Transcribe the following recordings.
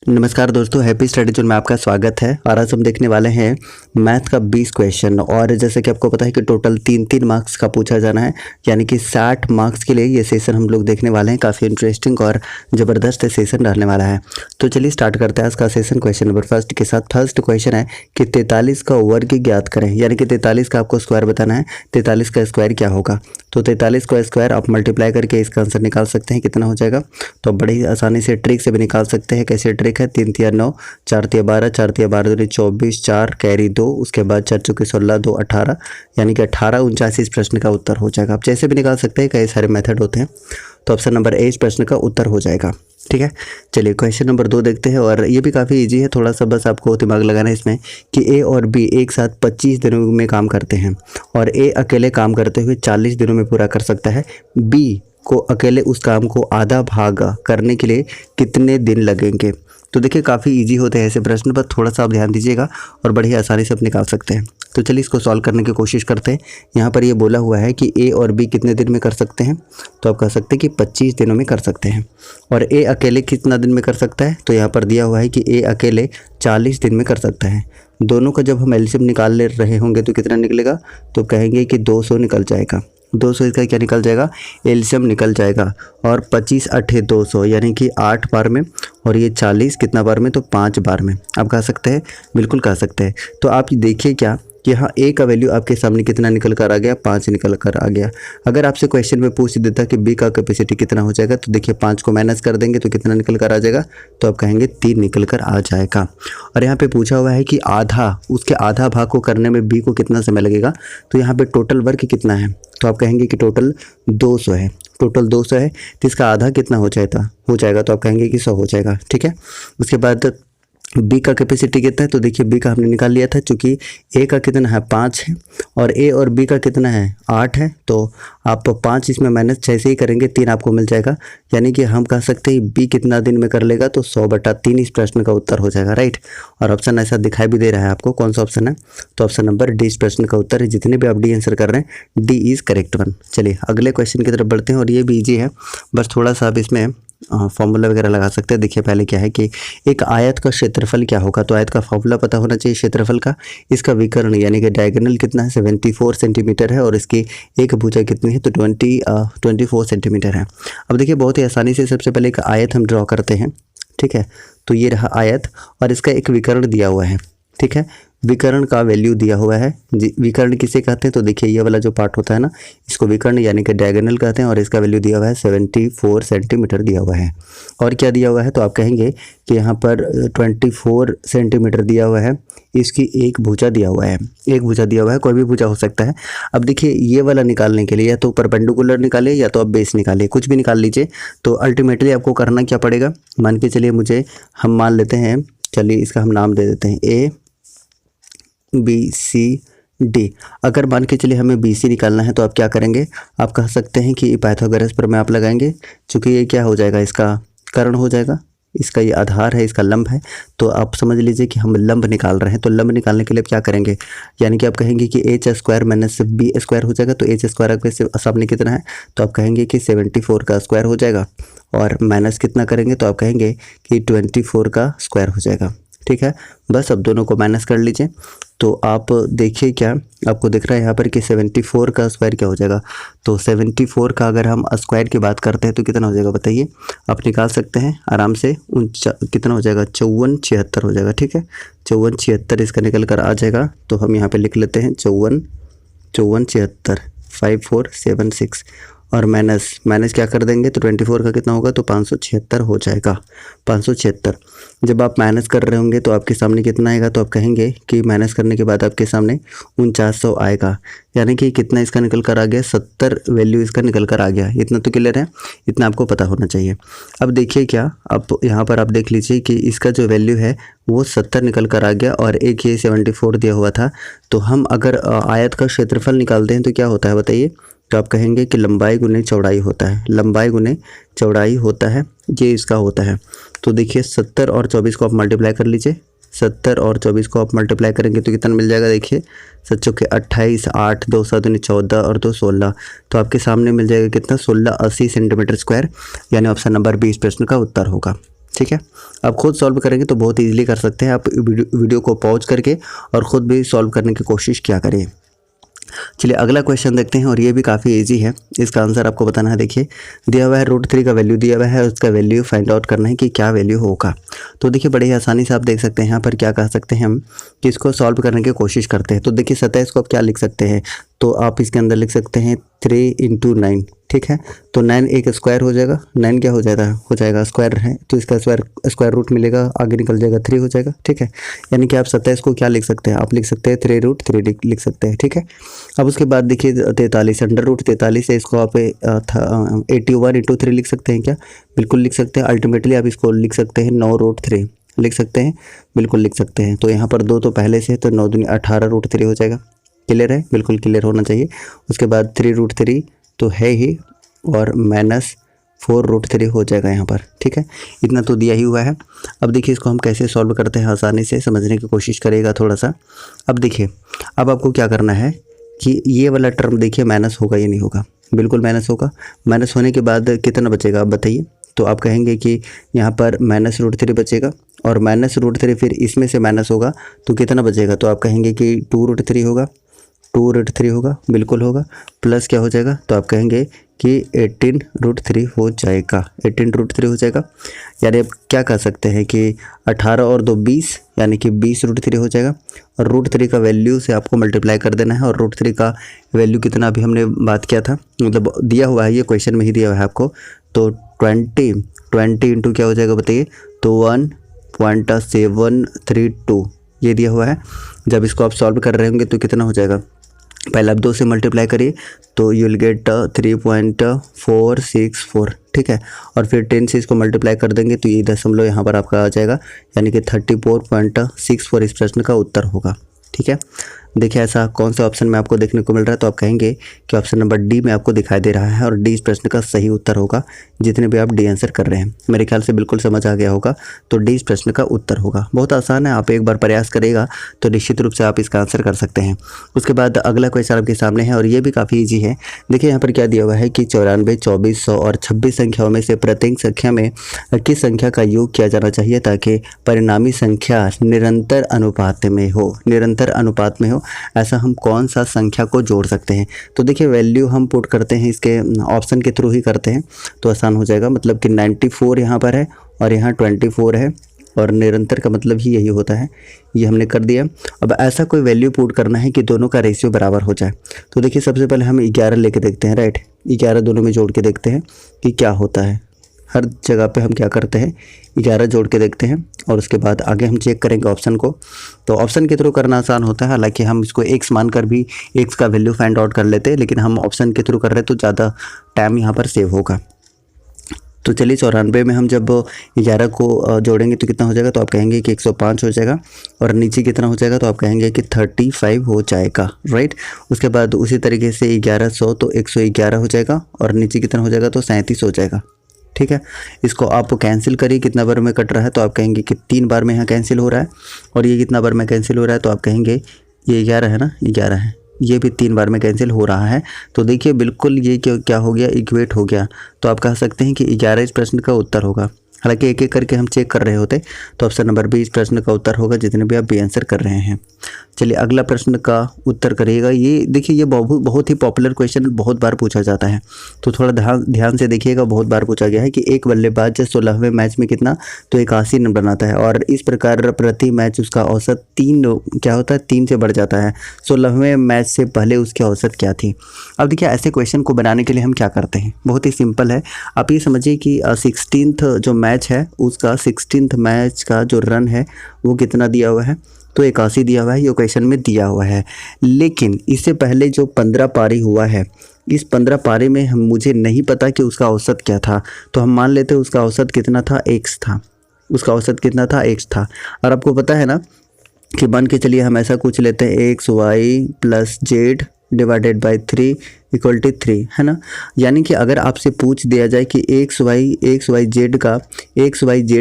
नमस्कार दोस्तों, happy study zone में आपका स्वागत है। और आज हम देखने वाले हैं मैथ का 20 क्वेश्चन। और जैसे कि आपको पता है कि टोटल 3-3 मार्क्स का पूछा जाना है, यानी कि 60 मार्क्स के लिए ये सेशन हम लोग देखने वाले हैं। काफ़ी इंटरेस्टिंग और ज़बरदस्त सेशन रहने वाला है। तो चलिए स्टार्ट करते हैं आज का सेशन क्वेश्चन नंबर फर्स्ट के साथ। फर्स्ट क्वेश्चन है कि 43 का वर्ग ज्ञात करें, यानी कि 43 का आपको स्क्वायर बताना है। 43 का स्क्वायर क्या होगा? तो 43 का स्क्वायर आप मल्टीप्लाई करके इसका आंसर निकाल सकते हैं, कितना हो जाएगा। तो बड़ी ही आसानी से ट्रिक से भी निकाल सकते हैं। कैसे ट्रिक है? 3 तिया 9, 4 तिया 12, 4 तिया 12 दूनी 24, 4 कैरी 2, उसके बाद 4 चौके 16, 2 18, यानी कि 1849 इस प्रश्न का उत्तर हो जाएगा। आप जैसे भी निकाल सकते हैं, कई सारे मेथड होते हैं। तो ऑप्शन नंबर ए इस प्रश्न का उत्तर हो जाएगा। ठीक है, चलिए क्वेश्चन नंबर 2 देखते हैं। और ये भी काफ़ी इजी है, थोड़ा सा बस आपको दिमाग लगाना है इसमें कि ए और बी एक साथ 25 दिनों में काम करते हैं और ए अकेले काम करते हुए 40 दिनों में पूरा कर सकता है। बी को अकेले उस काम को आधा भाग करने के लिए कितने दिन लगेंगे? तो देखिए काफ़ी इजी होते हैं ऐसे प्रश्न, पर थोड़ा सा आप ध्यान दीजिएगा और बड़ी आसानी से आप निकाल सकते हैं। तो चलिए इसको सॉल्व करने की कोशिश करते हैं। यहाँ पर ये बोला हुआ है कि ए और बी कितने दिन में कर सकते हैं, तो आप कह सकते हैं कि 25 दिनों में कर सकते हैं। और ए अकेले कितना दिन में कर सकता है, तो यहाँ पर दिया हुआ है कि ए अकेले 40 दिन में कर सकता है। दोनों का जब हम एलसीएम निकाल ले रहे होंगे तो कितना निकलेगा, तो कहेंगे कि 200 निकल जाएगा। 200 इसका क्या निकल जाएगा, एलसीएम निकल जाएगा। और 25 8 200 यानी कि 8 बार में, और ये 40 कितना बार में, तो 5 बार में। आप कह सकते हैं, बिल्कुल कह सकते हैं। तो आप देखिए क्या कि हाँ ए का वैल्यू आपके सामने कितना निकल कर आ गया, 5 निकल कर आ गया। अगर आपसे क्वेश्चन में पूछ देता कि बी का कैपेसिटी कितना हो जाएगा, तो देखिए 5 को माइनस कर देंगे तो कितना निकल कर आ जाएगा, तो आप कहेंगे 3 निकल कर आ जाएगा। और यहाँ पे पूछा हुआ है कि आधा, उसके आधा भाग को करने में बी को कितना समय लगेगा, तो यहाँ पे टोटल वर्क कितना है, तो आप कहेंगे कि टोटल 200 है। टोटल 200 है तो इसका आधा कितना हो जाएगा, तो आप कहेंगे कि 100 हो जाएगा। ठीक है, उसके बाद बी का कैपेसिटी कितना है, तो देखिए बी का हमने निकाल लिया था, चूँकि ए का कितना है 5 है और ए और बी का कितना है 8 है। तो आप 5 इसमें माइनस 6 से ही करेंगे, 3 आपको मिल जाएगा। यानी कि हम कह सकते हैं बी कितना दिन में कर लेगा, तो 100/3 इस प्रश्न का उत्तर हो जाएगा। राइट, और ऑप्शन ऐसा दिखाई भी दे रहा है आपको, कौन सा ऑप्शन है, तो ऑप्शन नंबर डी इस प्रश्न का उत्तर है। जितने भी आप डी आंसर कर रहे हैं, डी इज़ करेक्ट वन। चलिए अगले क्वेश्चन की तरफ बढ़ते हैं। और ये भी ईजी है, बस थोड़ा सा आप इसमें फॉर्मूला वगैरह लगा सकते हैं। देखिए पहले क्या है कि एक आयत का क्षेत्रफल क्या होगा, तो आयत का फॉर्मूला पता होना चाहिए क्षेत्रफल का। इसका विकर्ण यानी कि डायगोनल कितना है, 74 सेंटीमीटर है, और इसकी एक भुजा कितनी है, तो 24 सेंटीमीटर है। अब देखिए बहुत ही आसानी से सबसे पहले एक आयत हम ड्रॉ करते हैं। ठीक है, तो ये रहा आयत और इसका एक विकर्ण दिया हुआ है। ठीक है, विकर्ण का वैल्यू दिया हुआ है जी। विकर्ण किसे कहते हैं, तो देखिए ये वाला जो पार्ट होता है ना, इसको विकर्ण यानी कि डायगोनल कहते हैं। और इसका वैल्यू दिया हुआ है 74 सेंटीमीटर दिया हुआ है। और क्या दिया हुआ है, तो आप कहेंगे कि यहाँ पर 24 सेंटीमीटर दिया हुआ है, इसकी एक भुजा दिया हुआ है। एक भुजा दिया हुआ है, कोई भी भुजा हो सकता है। अब देखिए ये वाला निकालने के लिए या तो परपेंडिकुलर निकालिए या तो आप बेस निकालिए, कुछ भी निकाल लीजिए। तो अल्टीमेटली आपको करना क्या पड़ेगा, मान के चलिए हम मान लेते हैं, चलिए इसका हम नाम दे देते हैं ए बी सी डी। अगर मान के चलिए हमें बी सी निकालना है, तो आप क्या करेंगे, आप कह सकते हैं कि पाइथागोरस पर में आप लगाएंगे, चूँकि ये क्या हो जाएगा, इसका कर्ण हो जाएगा, इसका ये आधार है, इसका लंब है। तो आप समझ लीजिए कि हम लंब निकाल रहे हैं। तो लंब निकालने के लिए क्या करेंगे, यानी कि आप कहेंगे कि H square minus B square हो जाएगा। तो एच स्क्वायर के सामने कितना है, तो आप कहेंगे कि 74 का स्क्वायर हो जाएगा। और माइनस कितना करेंगे, तो आप कहेंगे कि 24 का स्क्वायर हो जाएगा। ठीक है, बस अब दोनों को माइनस कर लीजिए। तो आप देखिए क्या आपको दिख रहा है यहाँ पर कि 74 का स्क्वायर क्या हो जाएगा, तो 74 का अगर हम स्क्वायर की बात करते हैं तो कितना हो जाएगा बताइए, आप निकाल सकते हैं आराम से। कितना हो जाएगा, 5476 हो जाएगा। ठीक है, 5476 इसका निकल कर आ जाएगा। तो हम यहाँ पे लिख लेते हैं 5476 5476 और माइनस क्या कर देंगे, तो 24 का कितना होगा, तो 576 हो जाएगा। 576 जब आप माइनस कर रहे होंगे तो आपके सामने कितना आएगा, तो आप कहेंगे कि माइनस करने के बाद आपके सामने 4900 आएगा। यानी कि कितना इसका निकल कर आ गया, 70 वैल्यू इसका निकल कर आ गया। इतना तो क्लियर है, इतना आपको पता होना चाहिए। अब देखिए क्या, अब यहाँ पर आप देख लीजिए कि इसका जो वैल्यू है वो 70 निकल कर आ गया और एक ये 74 दिया हुआ था। तो हम अगर आयत का क्षेत्रफल निकालते हैं तो क्या होता है बताइए, तो आप कहेंगे कि लंबाई गुने चौड़ाई होता है, लंबाई गुने चौड़ाई होता है, ये इसका होता है। तो देखिए 70 और 24 को आप मल्टीप्लाई कर लीजिए। 70 और 24 को आप मल्टीप्लाई करेंगे तो कितना मिल जाएगा, देखिए 7 के 28, 8 2 7 14 और 2 16। तो आपके सामने मिल जाएगा कितना, 1680 सेंटीमीटर स्क्वायर। यानी ऑप्शन नंबर 20 प्रश्न का उत्तर होगा। ठीक है। आप खुद सॉल्व करेंगे तो बहुत ईजिली कर सकते हैं। आप वीडियो को पॉज करके और ख़ुद भी सॉल्व करने की कोशिश क्या करिए। चलिए अगला क्वेश्चन देखते हैं और ये भी काफ़ी इजी है। इसका आंसर आपको बताना है। देखिए दिया हुआ है √3 का वैल्यू दिया हुआ है, उसका वैल्यू फाइंड आउट करना है कि क्या वैल्यू होगा। तो देखिए बड़े ही आसानी से आप देख सकते हैं यहाँ पर क्या कह सकते हैं हम कि इसको सॉल्व करने की कोशिश करते हैं। तो देखिए 27 को आप क्या लिख सकते हैं, तो आप इसके अंदर लिख सकते हैं 3 × 9, ठीक है। तो 9 एक स्क्वायर हो जाएगा, 9 क्या हो जाएगा स्क्वायर है, तो इसका स्क्वायर रूट मिलेगा, आगे निकल जाएगा 3 हो जाएगा, ठीक है। यानी कि आप 27 को क्या लिख सकते हैं, आप लिख सकते हैं 3√3 लिख सकते हैं, ठीक है। अब उसके बाद देखिए 43 √43 है, इसको आप 81 × 3 लिख सकते हैं क्या, बिल्कुल लिख सकते हैं। अल्टीमेटली आप इसको लिख सकते हैं 9√3 लिख सकते हैं, बिल्कुल लिख सकते हैं। तो यहाँ पर 2 तो पहले से है, तो 9 दूनी 18√3 हो जाएगा। क्लियर है, बिल्कुल क्लियर होना चाहिए। उसके बाद 3√3 तो है ही और -4√3 हो जाएगा यहाँ पर, ठीक है। इतना तो दिया ही हुआ है। अब देखिए इसको हम कैसे सॉल्व करते हैं, आसानी से समझने की कोशिश करेगा थोड़ा सा। अब देखिए अब आपको क्या करना है कि ये वाला टर्म देखिए माइनस होगा या नहीं होगा, बिल्कुल माइनस होगा। माइनस होने के बाद कितना बचेगा आप बताइए। तो आप कहेंगे कि यहाँ पर -√3 बचेगा और -√3 फिर इसमें से माइनस होगा तो कितना बचेगा, तो आप कहेंगे कि 2√3 होगा, 2√3 होगा, बिल्कुल होगा। प्लस क्या हो जाएगा, तो आप कहेंगे कि 18√3 हो जाएगा, 18√3 हो जाएगा। यानी आप क्या कह सकते हैं कि 18 और 2 20, यानी कि 20√3 हो जाएगा। और √3 का वैल्यू से आपको मल्टीप्लाई कर देना है। और √3 का वैल्यू कितना अभी हमने बात किया था, मतलब दिया हुआ है, ये क्वेश्चन में ही दिया हुआ है आपको। तो 20 इंटू क्या हो जाएगा बताइए, तो 1.732 ये दिया हुआ है। जब इसको आप सॉल्व कर रहे होंगे तो कितना हो जाएगा, पहले आप 2 से मल्टीप्लाई करिए तो यू विल गेट 3.464, ठीक है। और फिर 10 से इसको मल्टीप्लाई कर देंगे तो ये दशमलव यहाँ पर आपका आ जाएगा, यानी कि 34.64 इस प्रश्न का उत्तर होगा, ठीक है। देखिए ऐसा कौन सा ऑप्शन में आपको देखने को मिल रहा है, तो आप कहेंगे कि ऑप्शन नंबर डी में आपको दिखाई दे रहा है और डी इस प्रश्न का सही उत्तर होगा। जितने भी आप डी आंसर कर रहे हैं मेरे ख्याल से बिल्कुल समझ आ गया होगा, तो डी इस प्रश्न का उत्तर होगा। बहुत आसान है, आप एक बार प्रयास करेगा तो निश्चित रूप से आप इसका आंसर कर सकते हैं। उसके बाद अगला क्वेश्चन आपके सामने है और ये भी काफ़ी ईजी है। देखिए यहाँ पर क्या दिया हुआ है कि 94, 2400 और 26 संख्याओं में से प्रत्येक संख्या में किस संख्या का योग किया जाना चाहिए ताकि परिणामी संख्या निरंतर अनुपात में हो, निरंतर अनुपात में हो। ऐसा हम कौन सा संख्या को जोड़ सकते हैं। तो देखिए वैल्यू हम पुट करते हैं, इसके ऑप्शन के थ्रू ही करते हैं तो आसान हो जाएगा। मतलब कि 94 यहाँ पर है और यहाँ 24 है और निरंतर का मतलब ही यही होता है, ये हमने कर दिया। अब ऐसा कोई वैल्यू पुट करना है कि दोनों का रेशियो बराबर हो जाए। तो देखिए सबसे पहले हम 11 लेके देखते हैं, राइट। 11 दोनों में जोड़ के देखते हैं कि क्या होता है। हर जगह पे हम क्या करते हैं, 11 जोड़ के देखते हैं और उसके बाद आगे हम चेक करेंगे ऑप्शन को। तो ऑप्शन के थ्रू करना आसान होता है, हालांकि हम इसको x मानकर भी x का वैल्यू फाइंड आउट कर लेते हैं, लेकिन हम ऑप्शन के थ्रू कर रहे हैं तो ज़्यादा टाइम यहाँ पर सेव होगा। तो चलिए 94 में हम जब 11 को जोड़ेंगे तो कितना हो जाएगा, तो आप कहेंगे कि 105 हो जाएगा। और नीचे कितना हो जाएगा, तो आप कहेंगे कि 35 हो जाएगा, राइट। उसके बाद उसी तरीके से 1100 तो 111 हो जाएगा और नीचे कितना हो जाएगा, तो 37 हो जाएगा, ठीक है। इसको आप कैंसिल करिए, कितना बार में कट रहा है, तो आप कहेंगे कि 3 बार में यहाँ कैंसिल हो रहा है। और ये कितना बार में कैंसिल हो रहा है, तो आप कहेंगे ये 11 है ना, 11 है, ये भी 3 बार में कैंसिल हो रहा है। तो देखिए बिल्कुल ये क्या हो गया, इक्वेट हो गया। तो आप कह सकते हैं कि 11 इस प्रश्न का उत्तर होगा। हालांकि एक एक करके हम चेक कर रहे होते तो ऑप्शन नंबर बी इस प्रश्न का उत्तर होगा, जितने भी आप बी आंसर कर रहे हैं। चलिए अगला प्रश्न का उत्तर करिएगा। ये देखिए ये बहुत ही पॉपुलर क्वेश्चन, बहुत बार पूछा जाता है, तो थोड़ा ध्यान से देखिएगा। बहुत बार पूछा गया है कि एक बल्लेबाज 16वें मैच में कितना, तो 81 रन बनाता है और इस प्रकार प्रति मैच उसका औसत 3 से बढ़ जाता है। 16वें मैच से पहले उसकी औसत क्या थी। अब देखिए ऐसे क्वेश्चन को बनाने के लिए हम क्या करते हैं, बहुत ही सिंपल है। आप ये समझिए कि 16th जो मैच है उसका 16th मैच का जो रन है वो कितना दिया हुआ है, तो 81 दिया हुआ है, ये क्वेश्चन में दिया हुआ है। लेकिन इससे पहले जो 15 पारी हुआ है, इस 15 पारी में मुझे नहीं पता कि उसका औसत क्या था, तो हम मान लेते हैं उसका औसत कितना था, x था। उसका औसत कितना था, x था। और आपको पता है ना कि मान के चलिए हम ऐसा कुछ लेते हैं, x y + z / 3 equal to 3, है ना। यानी कि अगर आपसे पूछ दिया जाए कि एक्स वाई जेड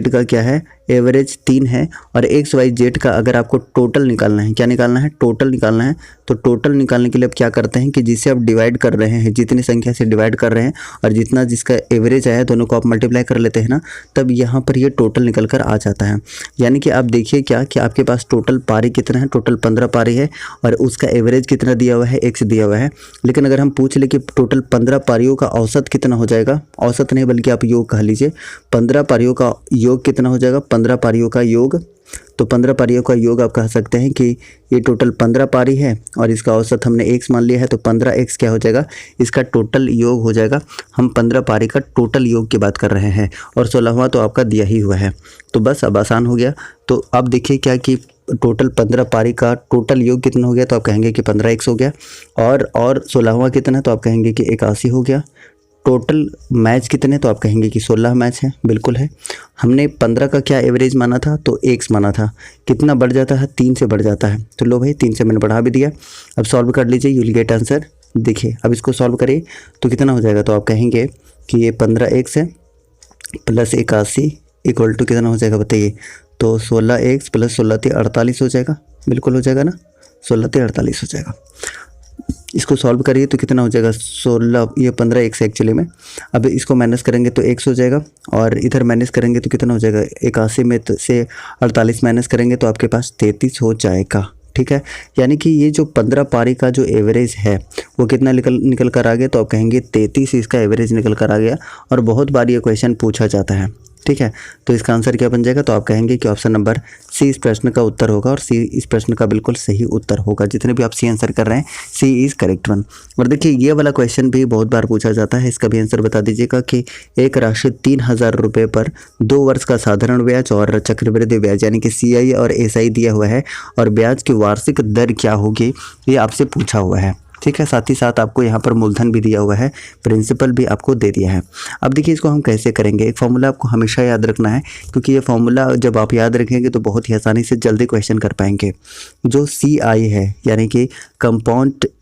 का क्या है, एवरेज 3 है, और एक्स वाई जेड का अगर आपको टोटल निकालना है, क्या निकालना है, टोटल निकालना है, तो टोटल निकालने के लिए अब क्या करते हैं कि जिसे आप डिवाइड कर रहे हैं, जितनी संख्या से डिवाइड कर रहे हैं और जितना जिसका एवरेज आया दोनों को आप मल्टीप्लाई कर लेते हैं ना, तब यहाँ पर ये टोटल निकल कर आ जाता है। यानी कि आप देखिए क्या कि आपके पास टोटल पारी कितना है, टोटल 15 पारी है और उसका एवरेज कितना दिया हुआ है, एक्स दिया हुआ है। लेकिन अगर हम पूछ ले कि टोटल 15 पारियों का औसत कितना हो जाएगा, औसत नहीं बल्कि आप योग कह लीजिए, 15 पारियों का योग कितना हो जाएगा, 15 पारियों का योग, तो 15 पारियों का योग आप कह सकते हैं कि ये टोटल 15 पारी है और इसका औसत हमने x मान लिया है, तो 15x क्या हो जाएगा, इसका टोटल योग हो जाएगा। हम 15 पारी का टोटल योग की बात कर रहे हैं और 16वां तो आपका दिया ही हुआ है, तो बस अब आसान हो गया। तो अब देखिए क्या कि टोटल 15 पारी का टोटल योग कितना हो गया, तो आप कहेंगे कि 15x हो गया, और 16वां कितना, तो आप कहेंगे कि 81 हो गया। टोटल मैच कितने, तो आप कहेंगे कि 16 मैच है, बिल्कुल है। हमने 15 का क्या एवरेज माना था, तो एक्स माना था, कितना बढ़ जाता है, 3 से बढ़ जाता है, तो लो भाई 3 से मैंने बढ़ा भी दिया। अब सॉल्व कर लीजिए, यू विल गेट आंसर। देखिए अब इसको सॉल्व करिए तो कितना हो जाएगा, तो आप कहेंगे कि ये 15x है प्लस 81 इक्वल टू कितना हो जाएगा बताइए, तो 16x प्लस 16 48 हो जाएगा, बिल्कुल हो जाएगा ना, 16 48 हो जाएगा। इसको सॉल्व करिए तो कितना हो जाएगा, 16, ये 15x है एक्चुअली में। अब इसको माइनस करेंगे तो x हो जाएगा और इधर माइनस करेंगे तो कितना हो जाएगा, 81 में से 48 माइनस करेंगे तो आपके पास 33 हो जाएगा। ठीक है, यानी कि ये जो 15 पारी का जो एवरेज है वो कितना निकल कर आ गया, तो आप कहेंगे 33 इसका एवरेज निकल कर आ गया। और बहुत बार ये क्वेश्चन पूछा जाता है, ठीक है, तो इसका आंसर क्या बन जाएगा, तो आप कहेंगे कि ऑप्शन नंबर सी इस प्रश्न का उत्तर होगा और सी इस प्रश्न का बिल्कुल सही उत्तर होगा। जितने भी आप सी आंसर कर रहे हैं, सी इज़ करेक्ट वन। और देखिए ये वाला क्वेश्चन भी बहुत बार पूछा जाता है, इसका भी आंसर बता दीजिएगा कि एक राशि 3000 रुपये पर 2 वर्ष का साधारण ब्याज और चक्रवृद्धि ब्याज यानी कि CI और SI दिया हुआ है और ब्याज की वार्षिक दर क्या होगी, ये आपसे पूछा हुआ है। ठीक है, साथ ही साथ आपको यहाँ पर मूलधन भी दिया हुआ है, प्रिंसिपल भी आपको दे दिया है। अब देखिए इसको हम कैसे करेंगे, एक फॉर्मूला आपको हमेशा याद रखना है, क्योंकि ये फॉर्मूला जब आप याद रखेंगे तो बहुत ही आसानी से जल्दी क्वेश्चन कर पाएंगे। जो CI है यानी कि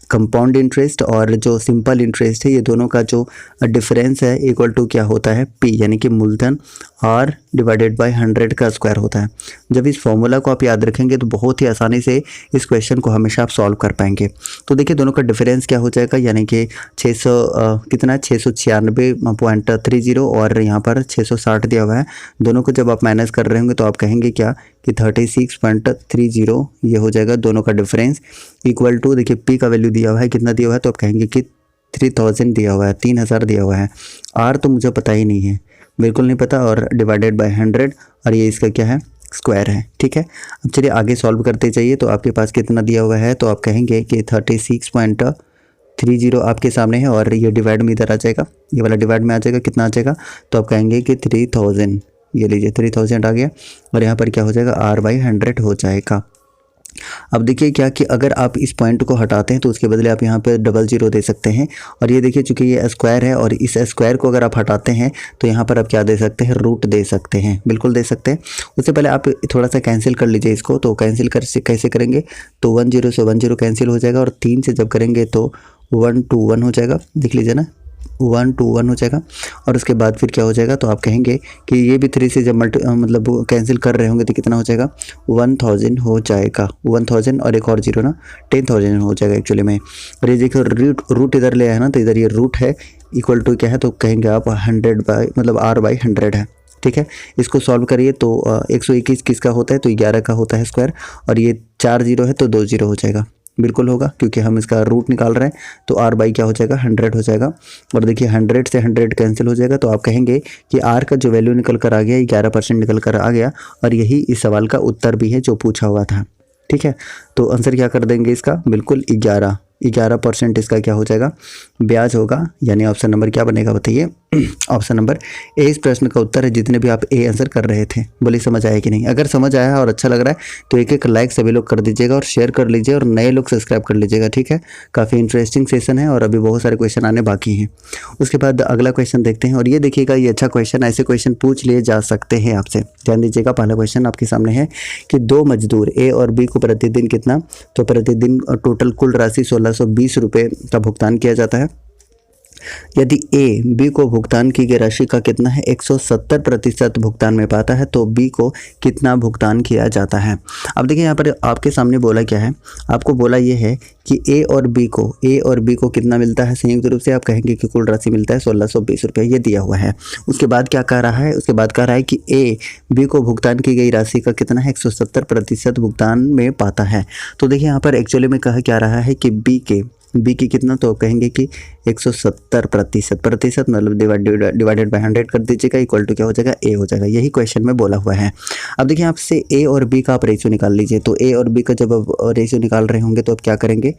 कंपाउंड इंटरेस्ट और जो सिंपल इंटरेस्ट है, ये दोनों का जो डिफरेंस है इक्वल टू क्या होता है, P यानी कि मूलधन R डिवाइडेड बाय 100 का स्क्वायर होता है। जब इस फॉर्मूला को आप याद रखेंगे तो बहुत ही आसानी से इस क्वेश्चन को हमेशा आप सॉल्व कर पाएंगे। तो देखिए दोनों का डिफरेंस क्या हो जाएगा, यानी कि 600 कितना 696.30 और यहाँ पर 660 दिया हुआ है। दोनों को जब आप माइनस कर रहे होंगे तो आप कहेंगे क्या कि 36.30 ये हो जाएगा दोनों का डिफरेंस इक्वल टू, देखिए P का वैल्यू दिया हुआ है, कितना दिया हुआ है, तो आप कहेंगे कि 3000 दिया हुआ है, 3000 दिया हुआ है। R तो मुझे पता ही नहीं है, बिल्कुल नहीं पता, और डिवाइडेड बाय 100 और ये इसका क्या है, स्क्वायर है। ठीक है, अब चलिए आगे सॉल्व करते जाइए। तो आपके पास कितना दिया हुआ है, तो आप कहेंगे कि 36.30 आपके सामने है और ये डिवाइड में इधर आ जाएगा, ये वाला डिवाइड में आ जाएगा, कितना आ जाएगा, तो आप कहेंगे कि 3000, ये लीजिए 3000 आ गया और यहाँ पर क्या हो जाएगा, R/100 हो जाएगा। अब देखिए क्या कि अगर आप इस पॉइंट को हटाते हैं तो उसके बदले आप यहाँ पे 00 दे सकते हैं, और ये देखिए चूंकि ये स्क्वायर है और इस स्क्वायर को अगर आप हटाते हैं तो यहाँ पर आप क्या दे सकते हैं, रूट दे सकते हैं, बिल्कुल दे सकते हैं। उससे पहले आप थोड़ा सा कैंसिल कर लीजिए इसको, तो कैंसिल कैसे करेंगे, तो 10 से 10 कैंसिल हो जाएगा और 3 से जब करेंगे तो 1 to 1 हो जाएगा, देख लीजिए ना, 1 to 1 हो जाएगा। और उसके बाद फिर क्या हो जाएगा, तो आप कहेंगे कि ये भी 3 से जब मतलब कैंसिल कर रहे होंगे तो कितना हो जाएगा, 1000 हो जाएगा, 1000 और एक और जीरो ना 10,000 हो जाएगा एक्चुअली में। और ये देखो रूट इधर ले आया ना, तो इधर ये रूट है इक्वल टू क्या है, तो कहेंगे आप 100 बाई मतलब R/100 है। ठीक है, इसको सॉल्व करिए तो 121 किसका होता है, तो 11 का होता है स्क्वायर, और ये 4 जीरो है तो 2 जीरो हो जाएगा, बिल्कुल होगा क्योंकि हम इसका रूट निकाल रहे हैं। तो R/ क्या हो जाएगा, 100 हो जाएगा। और देखिए 100 से 100 कैंसिल हो जाएगा, तो आप कहेंगे कि R का जो वैल्यू निकल कर आ गया 11% निकल कर आ गया, और यही इस सवाल का उत्तर भी है जो पूछा हुआ था। ठीक है, तो आंसर क्या कर देंगे इसका, बिल्कुल 11% इसका क्या हो जाएगा, ब्याज होगा, यानी ऑप्शन नंबर क्या बनेगा बताइए ऑप्शन नंबर ए इस प्रश्न का उत्तर है, जितने भी आप ए आंसर कर रहे थे। बोलिए समझ आया कि नहीं? अगर समझ आया है और अच्छा लग रहा है तो एक लाइक सभी लोग कर दीजिएगा और शेयर कर लीजिए और नए लोग सब्सक्राइब कर लीजिएगा, ठीक है। काफ़ी इंटरेस्टिंग सेशन है और अभी बहुत सारे क्वेश्चन आने बाकी हैं। उसके बाद अगला क्वेश्चन देखते हैं और ये देखिएगा, ये अच्छा क्वेश्चन, ऐसे क्वेश्चन पूछ लिए जा सकते हैं आपसे। ध्यान दीजिएगा, पहला क्वेश्चन आपके सामने है कि दो मजदूर ए और बी को प्रतिदिन कितना, तो प्रतिदिन टोटल कुल राशि 1620 रुपये का भुगतान किया जाता है। यदि ए बी को भुगतान की गई राशि का कितना है 170% भुगतान में पाता है तो बी को कितना भुगतान किया जाता है। अब देखिए यहाँ पर आपके सामने बोला क्या है, आपको बोला ये है कि ए और बी को कितना मिलता है संयुक्त रूप से। आप कहेंगे कि कुल राशि मिलता है 1620 रुपये, ये दिया हुआ है। उसके बाद क्या कह रहा है, उसके बाद कह रहा है कि ए बी को भुगतान की गई राशि का कितना है 170% भुगतान में पाता है। तो देखिए यहाँ पर एक्चुअली में कहा क्या रहा है कि बी की कितना, तो कहेंगे कि 170% मतलब डिवाइडेड बाय 100 कर दीजिएगा, इक्वल टू क्या हो जाएगा, ए हो जाएगा। यही क्वेश्चन में बोला हुआ है। अब देखिए आपसे ए और बी का आप रेशियो निकाल लीजिए। तो ए और बी का जब आप रेशियो निकाल रहे होंगे तो आप क्या करेंगे,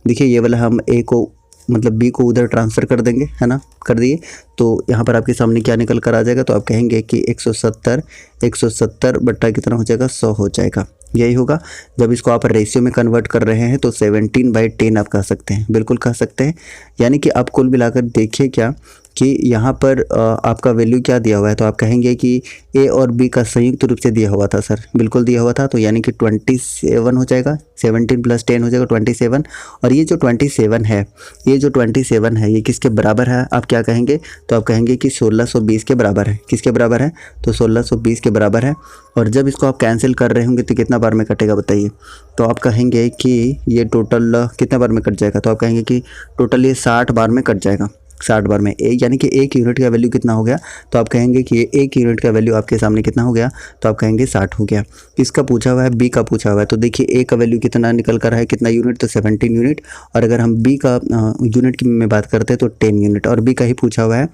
देखिए ये वाला हम ए को मतलब बी को उधर ट्रांसफ़र कर देंगे, है ना, कर दिए। तो यहाँ पर आपके सामने क्या निकल कर आ जाएगा, तो आप कहेंगे कि 170 बट्टा कितना हो जाएगा, 100 हो जाएगा। यही होगा। जब इसको आप रेशियो में कन्वर्ट कर रहे हैं तो 17/10 आप कह सकते हैं, बिल्कुल कह सकते हैं। यानी कि आप कुल मिलाकर देखिए क्या कि यहाँ पर आपका वैल्यू क्या दिया हुआ है, तो आप कहेंगे कि ए और बी का संयुक्त रूप से दिया हुआ था सर, बिल्कुल दिया हुआ था। तो यानी कि 27 हो जाएगा, 17 + 10 हो जाएगा 27। और ये जो 27 है ये किसके बराबर है, आप क्या कहेंगे, तो आप कहेंगे कि 1620 के बराबर है। किसके बराबर है, तो 1620 के बराबर है। और जब इसको आप कैंसिल कर रहे होंगे तो कितना बार में कटेगा बताइए, तो आप कहेंगे कि ये टोटल कितना बार में कट जाएगा, तो आप कहेंगे कि टोटल ये 60 बार में कट जाएगा। 60 बार में यानी कि एक यूनिट का वैल्यू कितना हो गया, तो आप कहेंगे कि ये एक यूनिट का वैल्यू आपके सामने कितना हो गया, तो आप कहेंगे 60 हो गया। इसका पूछा हुआ है, बी का पूछा हुआ है। तो देखिए ए का वैल्यू कितना निकल कर है, कितना यूनिट, तो 17 यूनिट। और अगर हम बी का यूनिट की में बात करते हैं तो 10 यूनिट, और बी का ही पूछा हुआ है।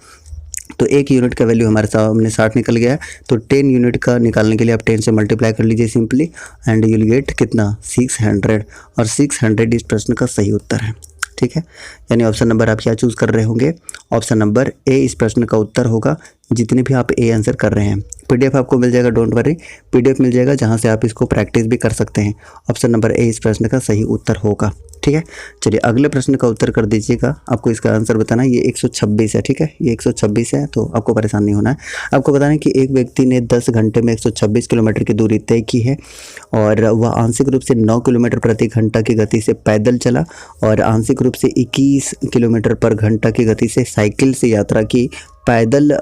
तो एक यूनिट का वैल्यू हमारे सामने 60 निकल गया है। तो 10 यूनिट का निकालने के लिए आप 10 से मल्टीप्लाई कर लीजिए simply, and you will get कितना, 600। और 600 इस प्रश्न का सही उत्तर है, ठीक है। यानी ऑप्शन नंबर आप क्या चूज़ कर रहे होंगे, ऑप्शन नंबर ए इस प्रश्न का उत्तर होगा, जितने भी आप ए आंसर कर रहे हैं। पीडीएफ आपको मिल जाएगा, डोंट वरी, पीडीएफ मिल जाएगा जहां से आप इसको प्रैक्टिस भी कर सकते हैं। ऑप्शन नंबर ए इस प्रश्न का सही उत्तर होगा, ठीक है। चलिए अगले प्रश्न का उत्तर कर दीजिएगा, आपको इसका आंसर बताना है। ये 126 है, ठीक है, ये 126 है, तो आपको परेशान नहीं होना है। आपको बताना है कि एक व्यक्ति ने 10 घंटे में 126 किलोमीटर की दूरी तय की है और वह आंशिक रूप से 9 किलोमीटर प्रति घंटा की गति से पैदल चला और आंशिक रूप से 21 किलोमीटर पर घंटा की गति से साइकिल से यात्रा की। पैदल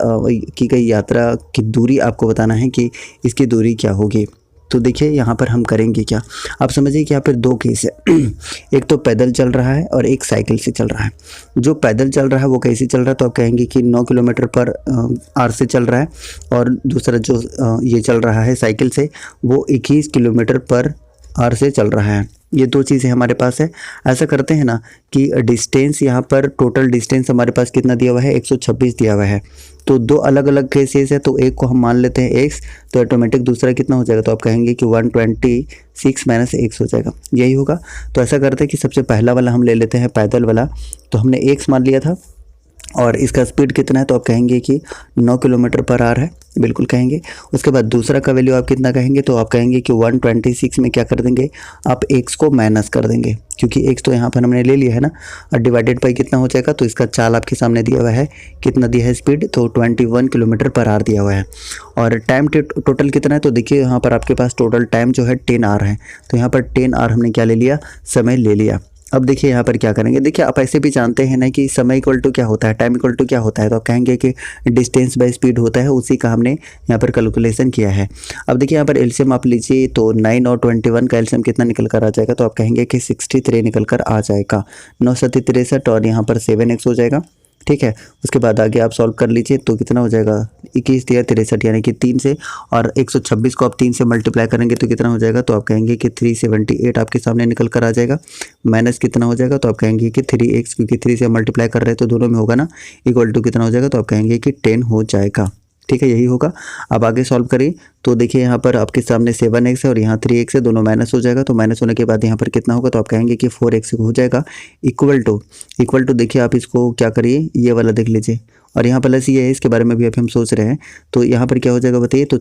की गई यात्रा की दूरी आपको बताना है कि इसकी दूरी क्या होगी। तो देखिए यहाँ पर हम करेंगे क्या, आप समझिए कि यहाँ पर दो केस है। एक तो पैदल चल रहा है और एक साइकिल से चल रहा है। जो पैदल चल रहा है वो कैसे चल रहा है, तो आप कहेंगे कि 9 किलोमीटर पर आवर से चल रहा है, और दूसरा जो ये चल रहा है साइकिल से वो 21 किलोमीटर पर आवर से चल रहा है। ये दो चीज़ें हमारे पास है। ऐसा करते हैं ना कि डिस्टेंस यहाँ पर टोटल डिस्टेंस हमारे पास कितना दिया हुआ है, 126 दिया हुआ है। तो दो अलग अलग केसेस है, तो एक को हम मान लेते हैं x, तो ऑटोमेटिक दूसरा कितना हो जाएगा, तो आप कहेंगे कि 126 - x हो जाएगा, यही होगा। तो ऐसा करते हैं कि सबसे पहला वाला हम ले लेते हैं पैदल वाला, तो हमने x मान लिया था और इसका स्पीड कितना है, तो आप कहेंगे कि 9 किलोमीटर पर आवर है, बिल्कुल कहेंगे। उसके बाद दूसरा का वैल्यू आप कितना कहेंगे, तो आप कहेंगे कि 126 में क्या कर देंगे, आप x को माइनस कर देंगे, क्योंकि x तो यहाँ पर हमने ले लिया है ना, और डिवाइडेड बाई कितना हो जाएगा, तो इसका चाल आपके सामने दिया हुआ है, कितना दिया है स्पीड, तो 21 किलोमीटर पर आवर दिया हुआ है। और टाइम टोटल कितना है, तो देखिए यहाँ पर आपके पास टोटल टाइम जो है 10 आवर है। तो यहाँ पर 10 आवर हमने क्या ले लिया, समय ले लिया। अब देखिए यहाँ पर क्या करेंगे, देखिए आप ऐसे भी जानते हैं ना कि समय इक्वल टू क्या होता है, टाइम इक्वल टू क्या होता है, तो आप कहेंगे कि डिस्टेंस बाय स्पीड होता है, उसी का हमने यहाँ पर कैलकुलेशन किया है। अब देखिए यहाँ पर एलसीएम आप लीजिए, तो 9 और 21 का एलसीएम कितना निकल कर आ जाएगा, तो आप कहेंगे कि 63 निकल कर आ जाएगा। 9 7 63 और यहाँ पर 7x हो जाएगा, ठीक है। उसके बाद आगे आप सॉल्व कर लीजिए, तो कितना हो जाएगा, 21 × 63 यानी कि 3 से, और 126 को आप 3 से मल्टीप्लाई करेंगे तो कितना हो जाएगा, तो आप कहेंगे कि 378 आपके सामने निकल कर आ जाएगा। माइनस कितना हो जाएगा, तो आप कहेंगे कि 3x, क्योंकि 3 से मल्टीप्लाई कर रहे हैं तो दोनों में होगा ना, इक्वल टू कितना हो जाएगा, तो आप कहेंगे कि 10 हो जाएगा, ठीक है, यही होगा। अब आगे सॉल्व करिए, तो देखिए यहाँ पर आपके सामने 7x है और यहाँ 3x है, दोनों माइनस हो जाएगा। तो माइनस होने के बाद यहाँ पर कितना होगा, तो आप कहेंगे कि 4x हो जाएगा, इक्वल टू देखिए आप इसको क्या करिए, ये वाला देख लीजिए, और यहाँ प्लस ये है, इसके बारे में भी अभी हम सोच रहे हैं। तो यहाँ पर क्या हो जाएगा बताइए, तो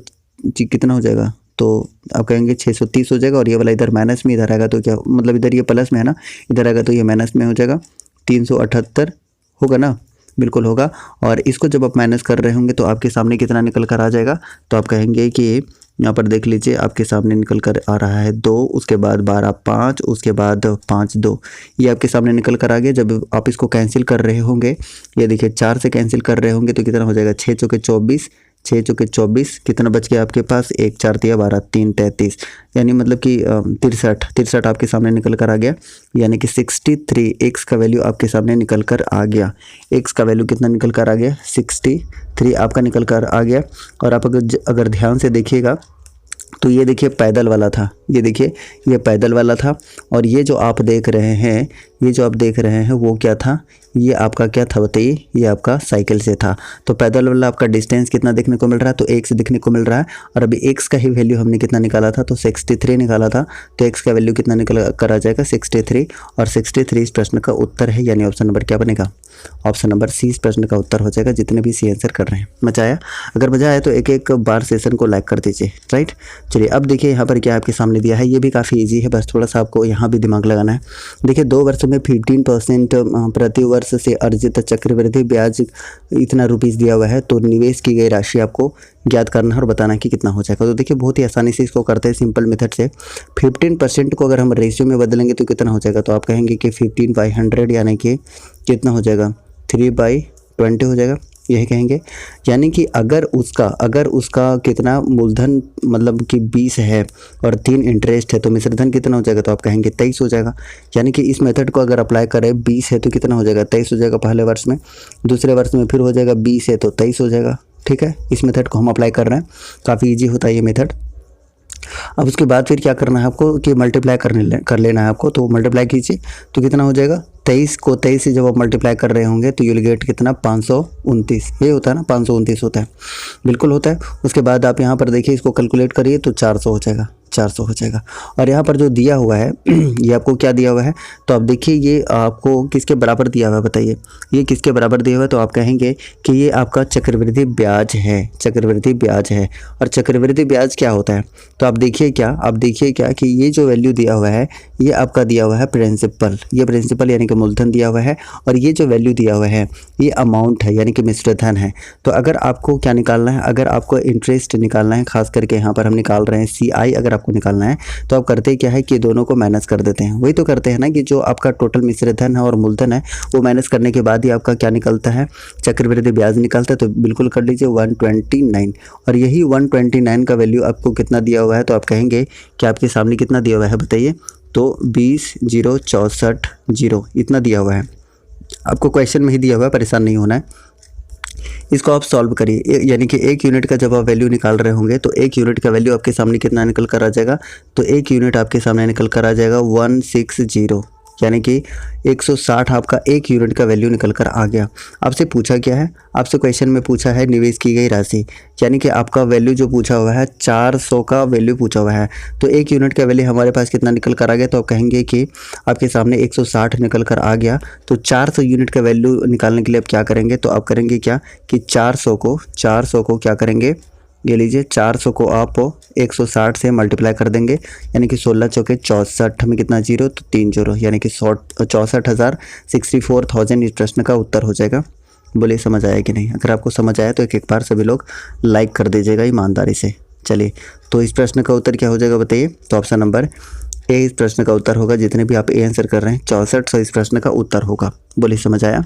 कितना हो जाएगा, तो आप कहेंगे 630 हो जाएगा। और ये वाला इधर माइनस में इधर आएगा तो क्या, मतलब इधर ये प्लस में है ना, इधर आएगा तो ये माइनस में हो जाएगा, 378 होगा ना, बिल्कुल होगा। और इसको जब आप माइनस कर रहे होंगे तो आपके सामने कितना निकल कर आ जाएगा, तो आप कहेंगे कि यहाँ पर देख लीजिए आपके सामने निकल कर आ रहा है 2, उसके बाद 12 5, उसके बाद 5 2, ये आपके सामने निकल कर आ गया। जब आप इसको कैंसिल कर रहे होंगे, ये देखिए 4 से कैंसिल कर रहे होंगे तो कितना हो जाएगा, 6 चौके 24, 6 चौके 24, कितना बच गया आपके पास, 1 4 तिया 12 3 33, यानी मतलब कि 63 आपके सामने निकल कर आ गया। यानी कि 63 एक्स का वैल्यू आपके सामने निकल कर आ गया। एक्स का वैल्यू कितना निकल कर आ गया, 63 आपका निकल कर आ गया। और आप अगर ध्यान से देखिएगा तो ये देखिए पैदल वाला था, ये देखिए ये पैदल वाला था। और ये जो आप देख रहे हैं, ये जो आप देख रहे हैं वो क्या था, ये आपका क्या था बताइए, ये आपका साइकिल से था। तो पैदल वाला आपका डिस्टेंस कितना देखने को मिल रहा है, तो एक्स देखने को मिल रहा है। और अभी एक्स का ही वैल्यू हमने कितना निकाला था, तो 63 निकाला था। तो एक्स का वैल्यू कितना निकल कर आ जाएगा, 63। और 63 इस प्रश्न का उत्तर है, यानी ऑप्शन नंबर क्या बनेगा, ऑप्शन नंबर सी इस प्रश्न का उत्तर हो जाएगा। जितने भी सी आंसर कर रहे हैं, मजा आया? अगर मजा आया तो एक एक बार सेशन को लाइक कर दीजिए, राइट। चलिए अब देखिए यहाँ पर क्या आपके सामने दिया है, ये भी काफ़ी इजी है, बस थोड़ा सा आपको यहाँ भी दिमाग लगाना है। देखिए 2 वर्ष में 15% प्रति वर्ष से अर्जित चक्रवृद्धि ब्याज इतना रुपीस दिया हुआ है। तो निवेश की गई राशि आपको ज्ञात करना है और बताना है कि कितना हो जाएगा। तो देखिए बहुत ही आसानी से इसको करते हैं सिंपल मेथड से। 15% को अगर हम रेशियो में बदलेंगे तो कितना हो जाएगा, तो आप कहेंगे कि 15/100 यानी कि कितना हो जाएगा, 3/20 हो जाएगा, यही कहेंगे। यानी कि अगर उसका कितना मूलधन मतलब कि 20 है और 3 इंटरेस्ट है, तो मिश्रधन कितना हो जाएगा, तो आप कहेंगे 23 हो जाएगा। यानी कि इस मेथड को अगर अप्लाई करें, 20 है तो कितना हो जाएगा, 23 हो जाएगा पहले वर्ष में, दूसरे वर्ष में फिर हो जाएगा 20 है तो 23 हो जाएगा। ठीक है, इस मेथड को हम अप्लाई कर रहे हैं, काफ़ी ईजी होता है ये मेथड। अब उसके बाद फिर क्या करना है आपको कि मल्टीप्लाई कर लेना है आपको। तो मल्टीप्लाई कीजिए तो कितना हो जाएगा, 23 को 23 से जब आप मल्टीप्लाई कर रहे होंगे तो यूल गेट कितना, 529, ये होता है ना, 529 होता है, बिल्कुल होता है। उसके बाद आप यहाँ पर देखिए इसको कैलकुलेट करिए तो 400 हो जाएगा, 400 हो जाएगा। और यहाँ पर जो दिया हुआ है ये आपको क्या दिया हुआ है, तो आप देखिए ये आपको किसके बराबर दिया हुआ है बताइए, ये किसके बराबर दिया हुआ है, तो आप कहेंगे कि ये आपका चक्रवृद्धि ब्याज है, चक्रवृद्धि ब्याज है। और चक्रवृद्धि ब्याज क्या होता है, तो आप देखिए क्या कि ये जो वैल्यू दिया हुआ है ये आपका दिया हुआ है प्रिंसिपल, ये प्रिंसिपल यानी कि मूलधन दिया हुआ है। और ये जो वैल्यू दिया हुआ है ये अमाउंट है, यानी कि मिश्रधन है। तो अगर आपको क्या निकालना है, अगर आपको इंटरेस्ट निकालना है, खास करके यहाँ पर हम निकाल रहे हैं CI, अगर आपको निकालना है तो आप करते क्या है कि दोनों को माइनस कर देते हैं। वही तो करते हैं ना कि जो आपका टोटल मिश्रधन है और मूलधन है वो माइनस करने के बाद ही आपका क्या निकलता है, चक्रवृद्धि ब्याज निकलता है। तो बिल्कुल कर लीजिए 129। और यही 129 का वैल्यू आपको कितना दिया हुआ है, तो आप कहेंगे कि आपके सामने कितना दिया हुआ है बताइए, तो 20,064 इतना दिया हुआ है। आपको क्वेश्चन में ही दिया हुआ है, परेशान नहीं होना है। इसको आप सॉल्व करिए, यानी कि 1 यूनिट का जब आप वैल्यू निकाल रहे होंगे तो 1 यूनिट का वैल्यू आपके सामने कितना निकल कर आ जाएगा, तो 1 यूनिट आपके सामने निकल कर आ जाएगा 160, यानी कि 160 आपका 1 यूनिट का वैल्यू निकल कर आ गया। आपसे पूछा क्या है, आपसे क्वेश्चन में पूछा है निवेश की गई राशि, यानी कि आपका वैल्यू जो पूछा हुआ है 400 का वैल्यू पूछा हुआ है। तो 1 यूनिट का वैल्यू हमारे पास कितना निकल कर आ गया, तो आप कहेंगे कि आपके सामने 160 निकल कर आ गया। तो 400 यूनिट का वैल्यू निकालने के लिए आप क्या करेंगे, तो आप करेंगे क्या कि 400 को क्या करेंगे, ये लीजिए 400 को आप 160 से मल्टीप्लाई कर देंगे, यानी कि 16 चौके 64 में कितना जीरो, तो 3 जीरो, यानी कि 64,000 इस प्रश्न का उत्तर हो जाएगा। बोलिए समझ आया कि नहीं? अगर आपको समझ आया तो एक बार सभी लोग लाइक कर दीजिएगा ईमानदारी से। चलिए तो इस प्रश्न का उत्तर क्या हो जाएगा बताइए, तो ऑप्शन नंबर ए इस प्रश्न का उत्तर होगा। जितने भी आप ए आंसर कर रहे हैं 6400 इस प्रश्न का उत्तर होगा। बोलिए समझ आया?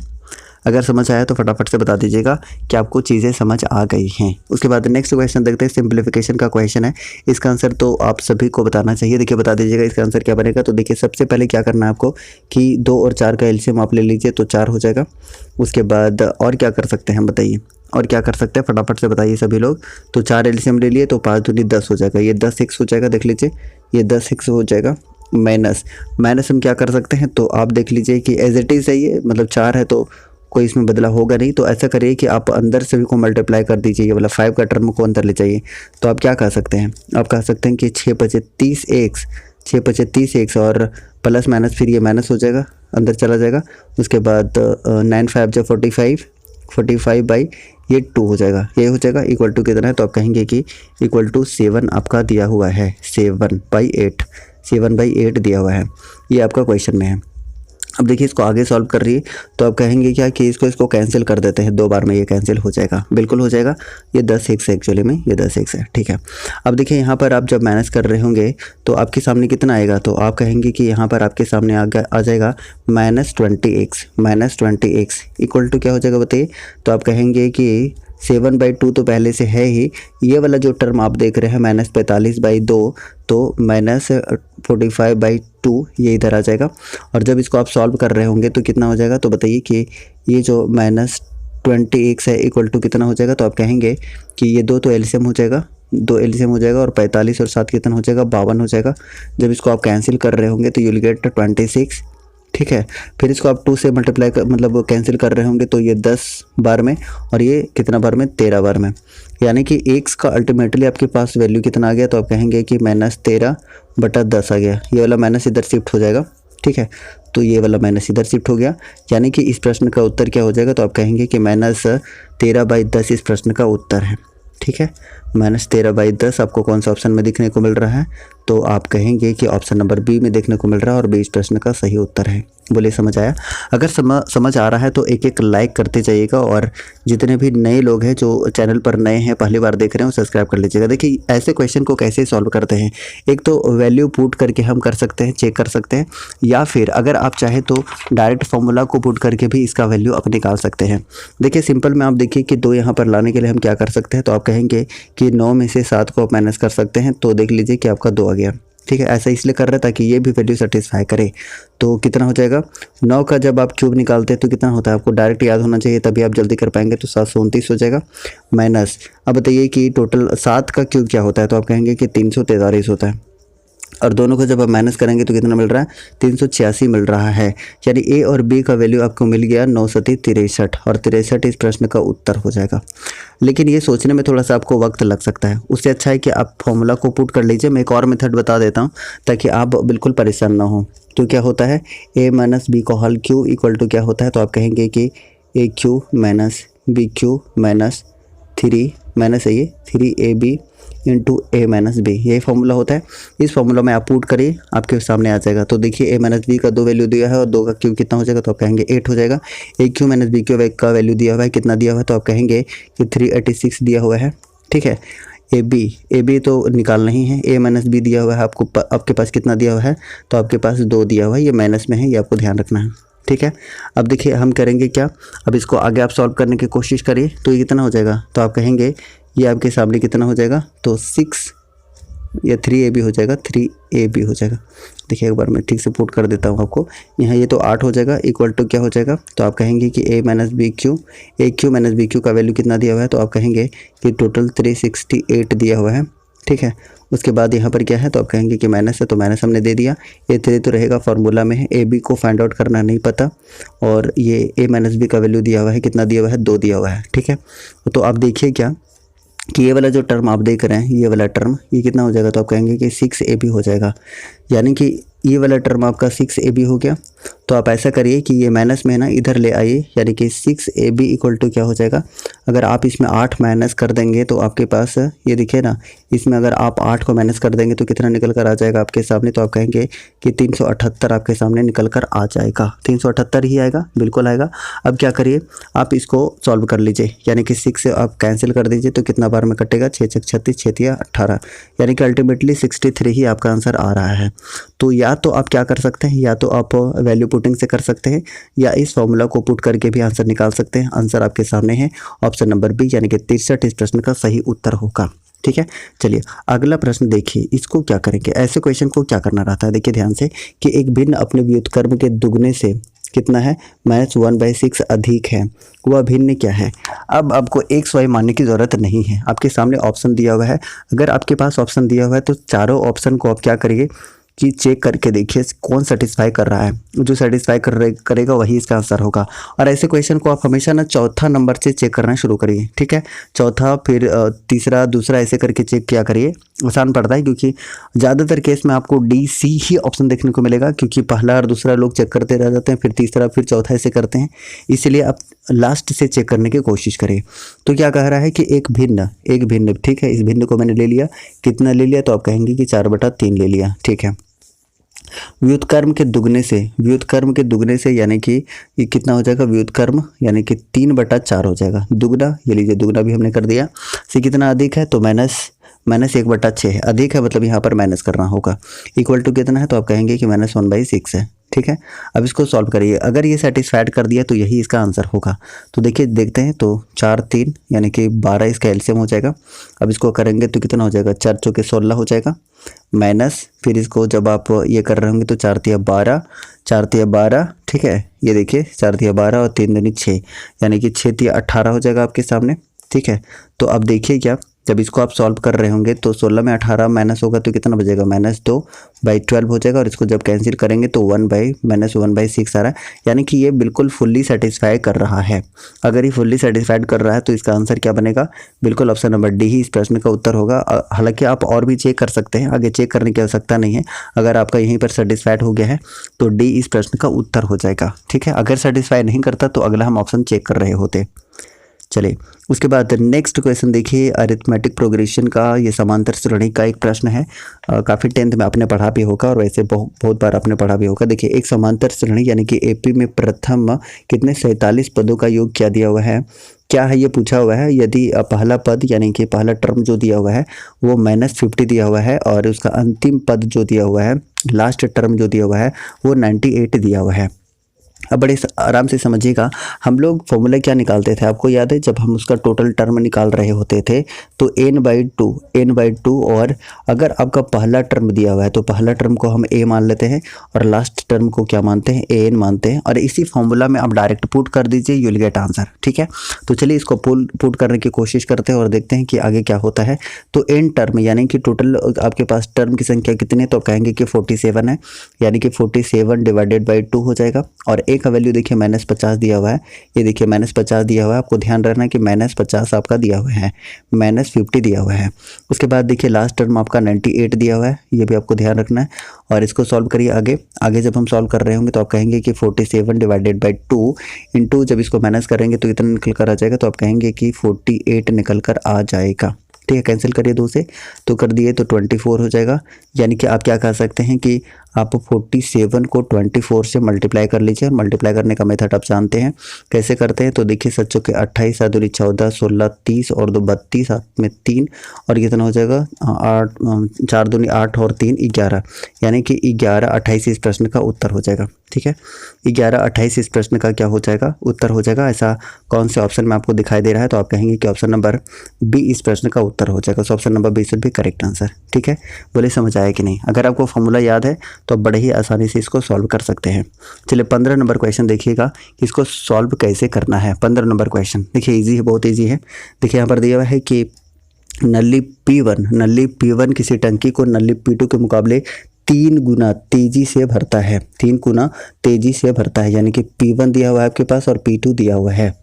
अगर समझ आया तो फटाफट से बता दीजिएगा कि आपको चीज़ें समझ आ गई हैं। उसके बाद नेक्स्ट क्वेश्चन देखते हैं, सिंप्लीफिकेशन का क्वेश्चन है। इसका आंसर तो आप सभी को बताना चाहिए। देखिए बता दीजिएगा इसका आंसर क्या बनेगा। तो देखिए सबसे पहले क्या करना है आपको कि 2 और 4 का एलसीएम आप ले लीजिए तो 4 हो जाएगा। उसके बाद और क्या कर सकते हैं बताइए, और क्या कर सकते हैं फटाफट से बताइए सभी लोग। तो 4 एलसीएम ले लिए तो 5 दूनी 10 हो जाएगा, ये 10 एक्स हो जाएगा। देख लीजिए ये 10 एक्स हो जाएगा। माइनस हम क्या कर सकते हैं, तो आप देख लीजिए कि एज इट इज़ है ये, मतलब 4 है तो कोई इसमें बदलाव होगा नहीं। तो ऐसा करिए कि आप अंदर सभी को मल्टीप्लाई कर दीजिए, ये वाला 5 का टर्म को अंदर ले जाइए। तो आप क्या कह सकते हैं, आप कह सकते हैं कि 6 × 30 एक्स, 6 × 30 एक्स और प्लस माइनस फिर ये माइनस हो जाएगा, अंदर चला जाएगा। उसके बाद 9 × 5 = 45, 45 बाई ये 2 हो जाएगा, ये हो जाएगा इक्वल टू कितना है, तो आप कहेंगे कि इक्वल टू 7 आपका दिया हुआ है, 7/8, 7/8 दिया हुआ है, ये आपका क्वेश्चन में है। अब देखिए इसको आगे सॉल्व कर रही है, तो आप कहेंगे क्या कि इसको कैंसिल कर देते हैं, 2 बार में ये कैंसिल हो जाएगा, बिल्कुल हो जाएगा। ये 10x है एक्चुअली में, ये 10x है, ठीक है। अब देखिए यहाँ पर आप जब माइनस कर रहे होंगे तो आपके सामने कितना आएगा, तो आप कहेंगे कि यहाँ पर आपके सामने आ जाएगा -20x इक्वल टू क्या हो जाएगा बताइए, तो आप कहेंगे कि 7/2 तो पहले से है ही, ये वाला जो टर्म आप देख रहे हैं -45/2, तो -45/2 ये इधर आ जाएगा। और जब इसको आप सॉल्व कर रहे होंगे तो कितना हो जाएगा, तो बताइए कि ये जो -20x है इक्वल टू कितना हो जाएगा, तो आप कहेंगे कि ये 2 तो एलसीएम हो जाएगा, 2 एलसीएम हो जाएगा, और 45 और 7 कितना हो जाएगा, 52 हो जाएगा। जब इसको आप कैंसिल कर रहे होंगे तो यू विल गेट 26, ठीक है। फिर इसको आप 2 से मल्टीप्लाई मतलब कैंसिल कर रहे होंगे तो ये 10 बार में, और ये कितना बार में, 13 बार में, यानी कि x का अल्टीमेटली आपके पास वैल्यू कितना आ गया, तो आप कहेंगे कि -13/10 आ गया। ये वाला माइनस इधर शिफ्ट हो जाएगा, ठीक है, तो ये वाला माइनस इधर शिफ्ट हो गया, यानी कि इस प्रश्न का उत्तर क्या हो जाएगा, तो आप कहेंगे कि -13/10 इस प्रश्न का उत्तर है, ठीक है। -13/10 आपको कौन सा ऑप्शन में देखने को मिल रहा है, तो आप कहेंगे कि ऑप्शन नंबर बी में देखने को मिल रहा है, और बी इस प्रश्न का सही उत्तर है। बोले समझ आया? अगर समझ आ रहा है तो एक लाइक करते जाइएगा, और जितने भी नए लोग हैं जो चैनल पर नए हैं, पहली बार देख रहे हैं, सब्सक्राइब कर लीजिएगा। देखिए ऐसे क्वेश्चन को कैसे सॉल्व करते हैं, एक तो वैल्यू पुट करके हम कर सकते हैं, चेक कर सकते हैं, या फिर अगर आप चाहें तो डायरेक्ट फॉर्मूला को पुट करके भी इसका वैल्यू आप निकाल सकते हैं। देखिए सिंपल में आप देखिए कि 2 यहाँ पर लाने के लिए हम क्या कर सकते हैं, तो आप कहेंगे कि 9 में से 7 को आप माइनस कर सकते हैं, तो देख लीजिए कि आपका 2 आ गया, ठीक है। ऐसा इसलिए कर रहा है ताकि ये भी वैल्यू सेटिस्फाई करे। तो कितना हो जाएगा, 9 का जब आप क्यूब निकालते हैं तो कितना होता है, आपको डायरेक्ट याद होना चाहिए, तभी आप जल्दी कर पाएंगे। तो 729 हो जाएगा माइनस, अब बताइए कि टोटल 7 का क्यूब क्या होता है, तो आप कहेंगे कि 343 होता है, और दोनों को जब आप माइनस करेंगे तो कितना मिल रहा है, 386 मिल रहा है। यानी ए और बी का वैल्यू आपको मिल गया 9×63, और 63 इस प्रश्न का उत्तर हो जाएगा। लेकिन ये सोचने में थोड़ा सा आपको वक्त लग सकता है, उससे अच्छा है कि आप फॉर्मूला को पुट कर लीजिए। मैं एक और मेथड बता देता हूँ ताकि आप बिल्कुल परेशान ना हो। तो क्या होता है, a - b का होल क्यू इक्वल टू क्या होता है, तो आप कहेंगे कि AQ - BQ - 3 माइनस है ये 3AB इंटू A - B, यही फॉर्मूला होता है। इस फॉर्मूला में आप पुट करिए, आपके सामने आ जाएगा। तो देखिए A - B का 2 वैल्यू दिया है, और 2 का क्यूब कितना हो जाएगा, तो आप कहेंगे 8 हो जाएगा। AQ - BQ का वैल्यू दिया हुआ है, कितना दिया हुआ है, तो आप कहेंगे कि 386 दिया हुआ है, ठीक है। AB तो निकालना ही है, A - B दिया हुआ है आपको, आपके पास कितना दिया हुआ है, तो आपके पास 2 दिया हुआ है, ये माइनस में है, ये आपको ध्यान रखना है, ठीक है। अब देखिए हम करेंगे क्या, अब इसको आगे आप सॉल्व करने की कोशिश करिए, तो ये कितना हो जाएगा, तो आप कहेंगे ये आपके सामने कितना हो जाएगा, तो 6 या 3AB हो जाएगा, 3AB हो जाएगा। देखिए एक बार मैं ठीक से पुट कर देता हूँ आपको, यहाँ ये तो 8 हो जाएगा इक्वल टू क्या हो जाएगा, तो आप कहेंगे कि A - BQ, AQ - BQ का वैल्यू कितना दिया हुआ है, तो आप कहेंगे कि टोटल 368 दिया हुआ है, ठीक है। उसके बाद यहाँ पर क्या है, तो आप कहेंगे कि माइनस है, तो माइनस हमने दे दिया। ये 3 तो रहेगा, फार्मूला में है, AB को फाइंड आउट करना नहीं पता, और ये A - B का वैल्यू दिया हुआ है, कितना दिया हुआ है, 2 दिया हुआ है, ठीक है। तो आप देखिए क्या कि ये वाला जो टर्म आप देख रहे हैं, ये वाला टर्म ये कितना हो जाएगा, तो आप कहेंगे कि 6AB हो जाएगा, यानी कि ये वाला टर्म आपका 6AB हो गया। तो आप ऐसा करिए कि ये माइनस में है ना, इधर ले आइए, यानी कि 6AB इक्वल टू क्या हो जाएगा, अगर आप इसमें 8 माइनस कर देंगे तो आपके पास ये देखिए ना, इसमें अगर आप 8 को माइनस कर देंगे तो कितना निकल कर आ जाएगा आपके सामने, तो आप कहेंगे कि 378 आपके सामने निकल कर आ जाएगा, 378 ही आएगा, बिल्कुल आएगा। अब क्या करिए, आप इसको सॉल्व कर लीजिए, यानी कि 6 से आप कैंसिल कर दीजिए, तो कितना बार में कटेगा, 6 - 36, 6 - 18, यानी कि अल्टीमेटली 63 ही आपका आंसर आ रहा है। तो या तो आप क्या कर सकते हैं, या तो आप वैल्यू पुटिंग से कर सकते हैं, या इस फॉर्मूला को पुट करके भी आंसर निकाल सकते हैं। आंसर आपके सामने है ऑप्शन नंबर बी, यानी कि 63 इस प्रश्न का सही उत्तर होगा, ठीक है। चलिए अगला प्रश्न देखिए, इसको क्या करेंगे, ऐसे क्वेश्चन को क्या करना रहता है, देखिए ध्यान से कि एक भिन्न अपने व्युत्क्रम के दुगने से कितना है, -1/6 अधिक है, वह भिन्न क्या है। अब आपको x y मानने की ज़रूरत नहीं है, आपके सामने ऑप्शन दिया हुआ है। अगर आपके पास ऑप्शन दिया हुआ है तो चारों ऑप्शन को आप क्या करिए कि चेक करके देखिए कौन सेटिस्फाई कर रहा है, जो सेटिस्फाई करेगा वही इसका आंसर होगा। और ऐसे क्वेश्चन को आप हमेशा ना चौथा नंबर से चेक करना शुरू करिए, ठीक है। चौथा, फिर तीसरा, दूसरा, ऐसे करके चेक किया करिए, आसान पड़ता है, क्योंकि ज़्यादातर केस में आपको D C ही ऑप्शन देखने को मिलेगा, क्योंकि पहला और दूसरा लोग चेक करते रह जाते हैं, फिर तीसरा, फिर चौथा ऐसे करते हैं। इसलिए आप लास्ट से चेक करने की कोशिश करें। तो क्या कह रहा है कि एक भिन्न, ठीक है, इस भिन्न को मैंने ले लिया, कितना ले लिया, तो आप कहेंगे कि 4/3 ले लिया, ठीक है। व्युत्क्रम के दुगने से यानी कि ये कितना हो जाएगा, व्युत्क्रम यानी कि 3/4 हो जाएगा। दुगना, ये लीजिए दुगना भी हमने कर दिया। से कितना अधिक है, तो माइनस 1/6 है, अधिक है मतलब यहाँ पर माइनस करना होगा। इक्वल टू कितना है, तो आप कहेंगे कि -1/6 है, ठीक है। अब इसको सॉल्व करिए, अगर ये सेटिस्फाइड कर दिया तो यही इसका आंसर होगा। तो देखिए देखते हैं, तो 4 3 यानी कि 12 इसका एलसीएम हो जाएगा। अब इसको करेंगे तो कितना हो जाएगा, 4 चौके 16 हो जाएगा, माइनस फिर इसको जब आप ये कर रहे होंगे तो 4 तिया 12, ठीक है। ये देखिए 4 तिया 12 और 3 दूनी 6 यानी कि 6 तिया 18 हो जाएगा आपके सामने, ठीक है। तो अब देखिए क्या, जब इसको आप सॉल्व कर रहे होंगे तो 16 में 18 माइनस होगा तो कितना बचेगा, -2/12 हो जाएगा। और इसको जब कैंसिल करेंगे तो -1/6 आ रहा है, यानी कि ये बिल्कुल फुल्ली सेटिस्फाई कर रहा है। अगर ये फुल्ली सेटिस्फाइड कर रहा है तो इसका आंसर क्या बनेगा, बिल्कुल ऑप्शन नंबर डी ही इस प्रश्न का उत्तर होगा। हालांकि आप और भी चेक कर सकते हैं, आगे चेक करने की आवश्यकता नहीं है। अगर आपका यहीं पर सेटिस्फाइड हो गया है तो डी इस प्रश्न का उत्तर हो जाएगा, ठीक है। अगर सेटिस्फाई नहीं करता तो अगला हम ऑप्शन चेक कर रहे होते। चलिए उसके बाद नेक्स्ट क्वेश्चन देखिए, अरिथमेटिक प्रोग्रेशन का ये समांतर श्रेणी का एक प्रश्न है। काफ़ी 10th में आपने पढ़ा भी होगा और वैसे बहुत बार आपने पढ़ा भी होगा। देखिए एक समांतर श्रेणी यानी कि एपी में प्रथम कितने 47 पदों का योग क्या दिया हुआ है, क्या है ये पूछा हुआ है। यदि पहला पद यानी कि पहला टर्म जो दिया हुआ है वो -50 दिया हुआ है और उसका अंतिम पद जो दिया हुआ है, लास्ट टर्म जो दिया हुआ है वो 98 दिया हुआ है। अब बड़े आराम से समझिएगा, हम लोग फॉर्मूला क्या निकालते थे, आपको याद है, जब हम उसका टोटल टर्म निकाल रहे होते थे तो n/2 और अगर आपका पहला टर्म दिया हुआ है तो पहला टर्म को हम a मान लेते हैं और लास्ट टर्म को क्या मानते हैं, an मानते हैं। और इसी फॉर्मूला में आप डायरेक्ट पुट कर दीजिए, यू विल गेट आंसर, ठीक है। तो चलिए इसको पुट करने की कोशिश करते हैं और देखते हैं कि आगे क्या होता है। तो n टर्म यानी कि टोटल आपके पास टर्म की संख्या कितनी है, तो कहेंगे कि 47 है, यानी कि 47 डिवाइडेड बाई 2 हो जाएगा। और एक वैल्यू देखिए -50 दिया हुआ है, ये देखिए -50 दिया हुआ है, आपको ध्यान रखना है कि -50 आपका दिया हुआ है, -50 दिया हुआ है। उसके बाद देखिए लास्ट टर्म आपका 98 दिया हुआ है, ये भी आपको ध्यान रखना है। और इसको सॉल्व करिए आगे जब हम सॉल्व कर रहे होंगे तो आप कहेंगे कि 47 डिवाइडेड बाई 2 इंटू जब इसको माइनस करेंगे तो इतना निकल कर आ जाएगा, तो आप कहेंगे कि 48 निकल कर आ जाएगा, ठीक है। कैंसिल करिए 2 से, तो कर दिए तो 24 हो जाएगा। यानी कि आप क्या कह सकते हैं कि आप 47 को 24 से मल्टीप्लाई कर लीजिए। और मल्टीप्लाई करने का मेथड आप जानते हैं कैसे करते हैं। तो देखिए 7 चौके 28, 7 दूनी 14, 16 30 और 2 32, 7 में 3 और कितना हो जाएगा 8, 4 दूनी 8 और 3 11, यानी कि 11/28 इस प्रश्न का उत्तर हो जाएगा, ठीक है। 11/28 इस प्रश्न का क्या हो जाएगा, उत्तर हो जाएगा। ऐसा कौन से ऑप्शन में आपको दिखाई दे रहा है, तो आप कहेंगे कि ऑप्शन नंबर बी इस प्रश्न का उत्तर हो जाएगा। So option number B should be correct answer, ठीक है। बोले समझ आया कि नहीं। अगर आपको फॉर्मूला याद है तो आप बड़े ही आसानी से इसको सॉल्व कर सकते हैं। चलिए 15 नंबर क्वेश्चन देखिएगा कि इसको सॉल्व कैसे करना है। 15 नंबर क्वेश्चन देखिए इजी है, बहुत इजी है। देखिए यहाँ पर दिया हुआ है कि नली P1 किसी टंकी को नली P2 के मुकाबले 3 गुना तेजी से भरता है, 3 गुना तेजी से भरता है। यानी कि P1 दिया हुआ है आपके पास और P2 दिया हुआ है,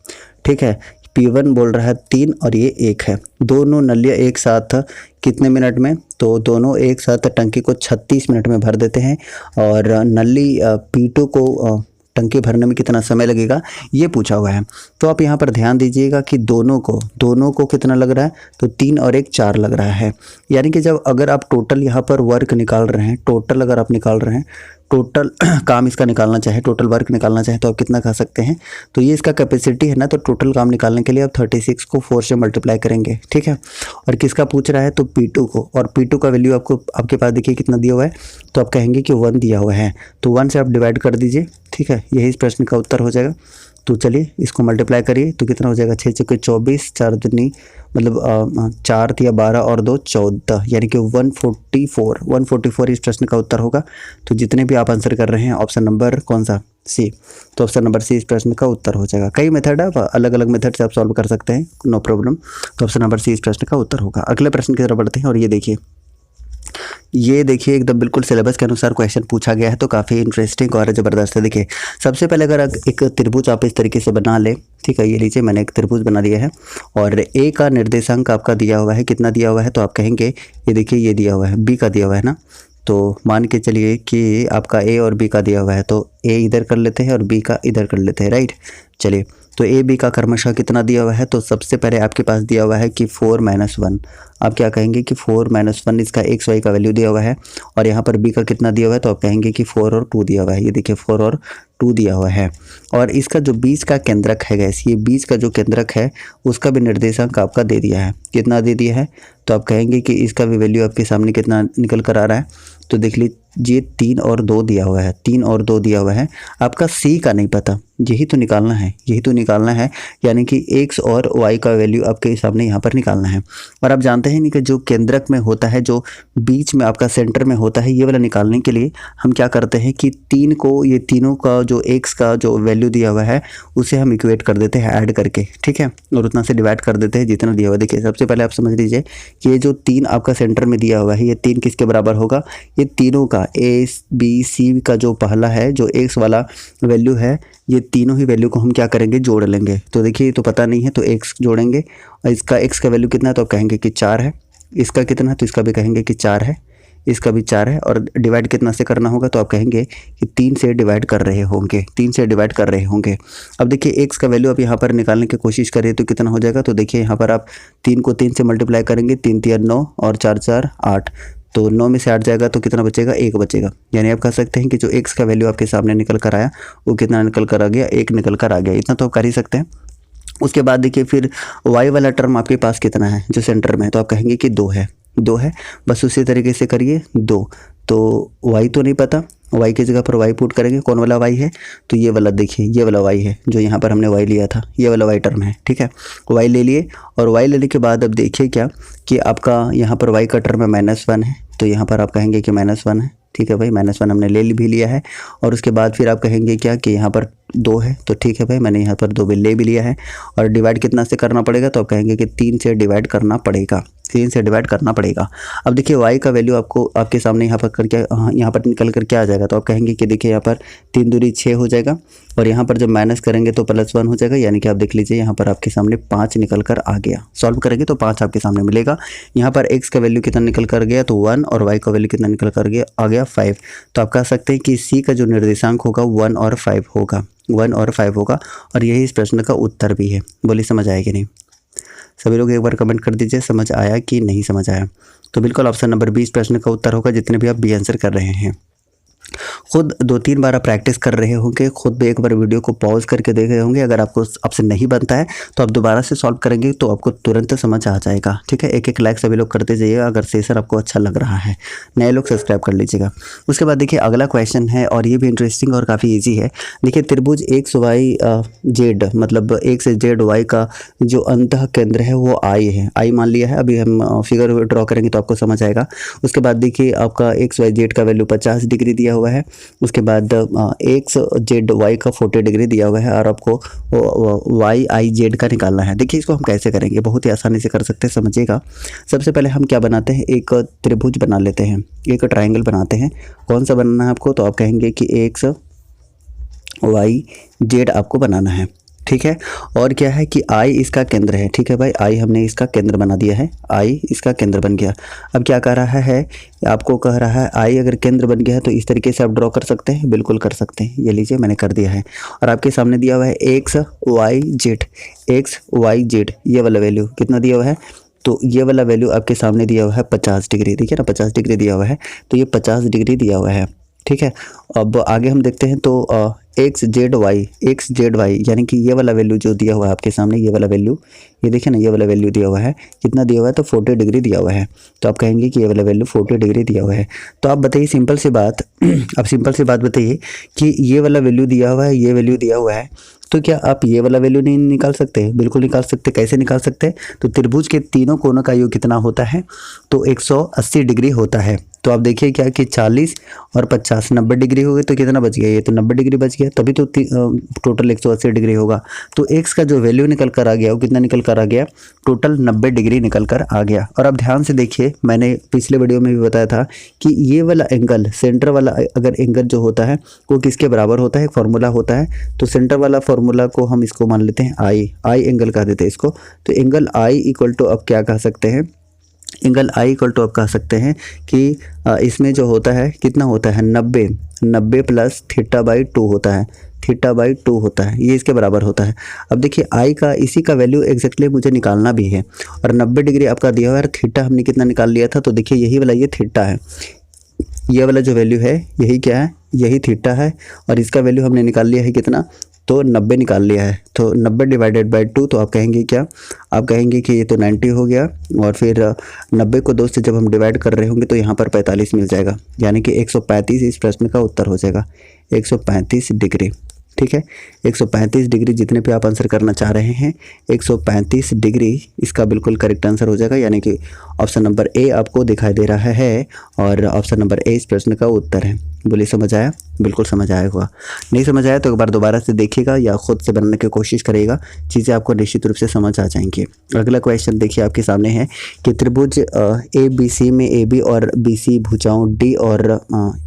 ठीक है। P1 बोल रहा है 3 और ये 1 है। दोनों नलियाँ एक साथ कितने मिनट में, तो दोनों एक साथ टंकी को 36 मिनट में भर देते हैं। और नली P2 को टंकी भरने में कितना समय लगेगा ये पूछा हुआ है। तो आप यहाँ पर ध्यान दीजिएगा कि दोनों को कितना लग रहा है, तो 3 और 1 4 लग रहा है। यानी कि जब अगर आप टोटल यहाँ पर वर्क निकाल रहे हैं, टोटल अगर आप निकाल रहे हैं, टोटल काम इसका निकालना चाहे, टोटल वर्क निकालना चाहे तो आप कितना कह सकते हैं। तो ये इसका कैपेसिटी है ना, तो टोटल काम निकालने के लिए आप 36 को 4 से मल्टीप्लाई करेंगे, ठीक है। और किसका पूछ रहा है, तो P2 को, और P2 का वैल्यू आपके पास देखिए कितना दिया हुआ है, तो आप कहेंगे कि 1 दिया हुआ है, तो 1 से आप डिवाइड कर दीजिए, ठीक है। यही इस प्रश्न का उत्तर हो जाएगा। तो चलिए इसको मल्टीप्लाई करिए तो कितना हो जाएगा, 6 चौके 24, 4 दूनी मतलब 4 या 12 और 2 14, यानी कि 144 इस प्रश्न का उत्तर होगा। तो जितने भी आप आंसर कर रहे हैं ऑप्शन नंबर कौन सा, सी, तो ऑप्शन नंबर सी इस प्रश्न का उत्तर हो जाएगा। कई मेथड है, अलग अलग मेथड से आप सॉल्व कर सकते हैं, नो प्रॉब्लम। तो ऑप्शन नंबर सी इस प्रश्न का उत्तर होगा। अगले प्रश्न की तरफ बढ़ते हैं और ये देखिए एकदम बिल्कुल सिलेबस के अनुसार क्वेश्चन पूछा गया है, तो काफ़ी इंटरेस्टिंग और ज़बरदस्त है। देखिए सबसे पहले अगर एक त्रिभुज आप इस तरीके से बना ले, ठीक है, ये लीजिए मैंने एक त्रिभुज बना लिया है और ए का निर्देशांक आपका दिया हुआ है, कितना दिया हुआ है, तो आप कहेंगे ये देखिए ये दिया हुआ है, बी का दिया हुआ है ना। तो मान के चलिए कि आपका ए और बी का दिया हुआ है, तो ए इधर कर लेते हैं और बी का इधर कर लेते हैं, राइट। चलिए तो ए बी का क्रमशः कितना दिया हुआ है, तो सबसे पहले आपके पास दिया हुआ है कि 4 - 1। आप क्या कहेंगे कि 4 - 1 इसका एक्स वाई का वैल्यू दिया हुआ है, और यहाँ पर बी का कितना दिया हुआ है, तो आप कहेंगे कि 4 और 2 दिया हुआ है। ये देखिए 4 और 2 दिया हुआ है। और इसका जो बीच का केंद्रक है गैस, ये बीच का जो केंद्रक है उसका भी निर्देशांक आपका दे दिया है। कितना दे दिया है, तो आप कहेंगे कि इसका भी वैल्यू आपके सामने कितना निकल कर आ रहा है, तो देख लीजिए 3 और 2 दिया हुआ है, 3 और 2 दिया हुआ है। आपका सी का नहीं पता, यही तो निकालना है, यही तो निकालना है, यानी कि एक्स और वाई का वैल्यू आपके सामने यहाँ पर निकालना है। और आप जानते हैं नहीं कि जो केंद्रक में होता है, जो बीच में आपका सेंटर में होता है, ये वाला निकालने के लिए हम क्या करते हैं कि 3 को, ये तीनों का जो एक्स का जो वैल्यू दिया हुआ है उसे हम इक्वेट कर देते हैं ऐड करके, ठीक है, और उतना से डिवाइड कर देते हैं जितना दिया हुआ है। देखिए सबसे पहले आप समझ लीजिए कि ये जो 3 आपका सेंटर में दिया हुआ है, ये 3 किसके बराबर होगा, ये तीनों का ए बी सी का जो पहला है, जो एक्स वाला वैल्यू है, ये तीनों ही वैल्यू को हम क्या करेंगे, जोड़ लेंगे। तो देखिए ये तो पता नहीं है, तो एक्स जोड़ेंगे, और इसका एक्स का वैल्यू कितना है, तो आप कहेंगे कि 4 है। इसका कितना है, तो इसका भी कहेंगे कि 4 है, इसका भी 4 है। और डिवाइड कितना से करना होगा, तो आप कहेंगे कि 3 से डिवाइड कर रहे होंगे, 3 से डिवाइड कर रहे होंगे। अब देखिए एक्स का वैल्यू आप यहाँ पर निकालने की कोशिश करें तो कितना हो जाएगा, तो देखिए यहाँ पर आप 3 को 3 से मल्टीप्लाई करेंगे, 3 3 9 और 4 4 8, तो 9 में से 8 जाएगा तो कितना बचेगा, 1 बचेगा। यानी आप कह सकते हैं कि जो एक्स का वैल्यू आपके सामने निकल कर आया वो कितना निकल कर आ गया, 1 निकल कर आ गया। इतना तो आप कर ही सकते हैं। उसके बाद देखिए फिर वाई वाला टर्म आपके पास कितना है, जो सेंटर में है, तो आप कहेंगे कि 2 है, 2 है। बस उसी तरीके से करिए 2, तो वाई तो नहीं पता, वाई की जगह पर वाई पुट करेंगे। कौन वाला वाई है, तो ये वाला, देखिए ये वाला वाई है, जो यहाँ पर हमने वाई लिया था, ये वाला वाई टर्म है, ठीक है। वाई ले लिए, और वाई लेने के बाद अब देखिए क्या कि आपका यहाँ पर वाई का टर्म है -1 है, तो यहाँ पर आप कहेंगे कि -1 है, ठीक है भाई, -1 हमने ले भी लिया है। और उसके बाद फिर आप कहेंगे क्या कि यहाँ पर 2 है, तो ठीक है भाई, मैंने यहाँ पर 2 भी ले भी लिया है। और डिवाइड कितना से करना पड़ेगा, तो आप कहेंगे कि 3 से डिवाइड करना पड़ेगा, 3 से डिवाइड करना पड़ेगा। अब देखिए वाई का वैल्यू आपको आपके सामने यहाँ पर करके, यहाँ पर निकल कर क्या आ जाएगा, तो आप कहेंगे कि देखिए यहाँ पर 3 दूनी 6 हो जाएगा, और यहाँ पर जब माइनस करेंगे तो +1 हो जाएगा, यानी कि आप देख लीजिए यहाँ पर आपके सामने 5 निकल कर आ गया। सॉल्व करेंगे तो 5 आपके सामने मिलेगा। यहाँ पर एक्स का वैल्यू कितना निकल कर गया, तो 1, और वाई का वैल्यू कितना निकल कर गया, आ गया 5। तो आप कह सकते हैं कि सी का जो निर्देशांक होगा 1 और 5 होगा, 1 और 5 होगा, और यही इस प्रश्न का उत्तर भी है। बोलिए समझ आया कि नहीं? सभी लोग एक बार कमेंट कर दीजिए समझ आया कि नहीं समझ आया। तो बिल्कुल ऑप्शन नंबर 20 प्रश्न का उत्तर होगा, जितने भी आप बी आंसर कर रहे हैं। खुद 2-3 बार आप प्रैक्टिस कर रहे होंगे, खुद भी एक बार वीडियो को पॉज करके देख रहे होंगे। अगर आपको आपसे नहीं बनता है तो आप दोबारा से सॉल्व करेंगे तो आपको तुरंत समझ आ जाएगा, ठीक है। एक लाइक सभी लोग करते जाइएगा अगर सेशन आपको अच्छा लग रहा है। नए लोग सब्सक्राइब कर लीजिएगा। उसके बाद देखिए अगला क्वेश्चन है, और ये भी इंटरेस्टिंग और काफ़ी ईजी है। देखिए त्रिभुज एक्स वाई जेड, मतलब एक्स जेड वाई का जो अंतः केंद्र है वो आई है, आई मान लिया है। अभी हम फिगर ड्रॉ करेंगे तो आपको समझ आएगा। उसके बाद देखिए आपका एक्स वाई जेड का वैल्यू 50 डिग्री दिया हुआ है। उसके बाद एक्स जेड वाई का 40 डिग्री दिया हुआ है, और आपको वाई आई जेड का निकालना है। देखिए इसको हम कैसे करेंगे, बहुत ही आसानी से कर सकते हैं, समझिएगा। सबसे पहले हम क्या बनाते हैं, एक त्रिभुज बना लेते हैं, एक ट्रायंगल बनाते हैं। कौन सा बनाना है आपको, तो आप कहेंगे कि एक्स वाई जेड आपको बनाना है, ठीक है। और क्या है कि आई इसका केंद्र है, ठीक है भाई, आई हमने इसका केंद्र बना दिया है, आई इसका केंद्र बन गया। अब क्या कह रहा है, आपको कह रहा है आई अगर केंद्र बन गया है तो इस तरीके से आप ड्रॉ कर सकते हैं, बिल्कुल कर सकते हैं। ये लीजिए मैंने कर दिया है, और आपके सामने दिया हुआ है X Y Z, X Y Z, ये वाला वैल्यू कितना दिया हुआ है, तो ये वाला वैल्यू आपके सामने दिया हुआ है 50 डिग्री, देखिए ना 50 डिग्री दिया हुआ है, तो ये 50 डिग्री दिया हुआ है, ठीक है। अब आगे हम देखते हैं तो एक्स जेड वाई यानी कि ये वाला वैल्यू जो दिया हुआ है आपके सामने, ये वाला वैल्यू, ये देखिए ना, ये वाला वैल्यू दिया हुआ है, कितना दिया हुआ है, तो 40 डिग्री दिया हुआ है। तो आप कहेंगे कि ये वाला वैल्यू 40 डिग्री दिया हुआ है। तो आप बताइए सिंपल सी बात अब सिंपल सी बात बताइए कि ये वाला वैल्यू दिया हुआ है, ये वैल्यू दिया हुआ है, तो क्या आप ये वाला वैल्यू नहीं निकाल सकते? बिल्कुल निकाल सकते। कैसे निकाल सकते हैं, तो त्रिभुज के तीनों कोनों का योग कितना होता है, तो 180 डिग्री होता है। तो आप देखिए क्या कि 40 और 50 90 डिग्री हो गए, तो कितना बच गया, ये तो 90 डिग्री बच गया, तभी तो टोटल 180 डिग्री होगा। तो एक्स का जो वैल्यू निकल कर आ गया वो कितना निकल कर आ गया, टोटल 90 डिग्री निकल कर आ गया। और अब ध्यान से देखिए, मैंने पिछले वीडियो में भी बताया था कि ये वाला एंगल, सेंटर वाला अगर एंगल जो होता है वो किसके बराबर होता है, एक फार्मूला होता है। तो सेंटर वाला फार्मूला को हम इसको मान लेते हैं आई एंगल कह देते हैं इसको। तो एंगल आई इक्वल टू अब क्या कह सकते हैं, एंगल आई इक्वल टू आप कह सकते हैं कि इसमें जो होता है कितना होता है, 90 प्लस थीटा बाई 2 होता है। θ/2 होता है, ये इसके बराबर होता है। अब देखिए आई का इसी का वैल्यू एग्जैक्टली मुझे निकालना भी है और 90 डिग्री आपका दिया हुआ है। थीटा हमने कितना निकाल लिया था, तो देखिए यही वाला ये थीटा है, ये वाला जो वैल्यू है यही क्या है, यही थीटा है और इसका वैल्यू हमने निकाल लिया है कितना, तो 90 निकाल लिया है। तो 90 डिवाइडेड बाय 2, तो आप कहेंगे क्या, आप कहेंगे कि ये तो 90 हो गया और फिर 90 को 2 से जब हम डिवाइड कर रहे होंगे तो यहाँ पर 45 मिल जाएगा, यानी कि 135 इस प्रश्न का उत्तर हो जाएगा, 135 डिग्री। ठीक है, 135 डिग्री जितने पे आप आंसर करना चाह रहे हैं 135 डिग्री इसका बिल्कुल करेक्ट आंसर हो जाएगा, यानी कि ऑप्शन नंबर ए आपको दिखाई दे रहा है और ऑप्शन नंबर ए इस प्रश्न का उत्तर है। बोलिए समझ आया? बिल्कुल समझ आया होगा। नहीं समझ आया तो एक बार दोबारा से देखिएगा या खुद से बनाने की कोशिश करिएगा, चीज़ें आपको निश्चित रूप से समझ आ जाएंगी। अगला क्वेश्चन देखिए आपके सामने है कि त्रिभुज ABC में AB और BC भुजाओं D और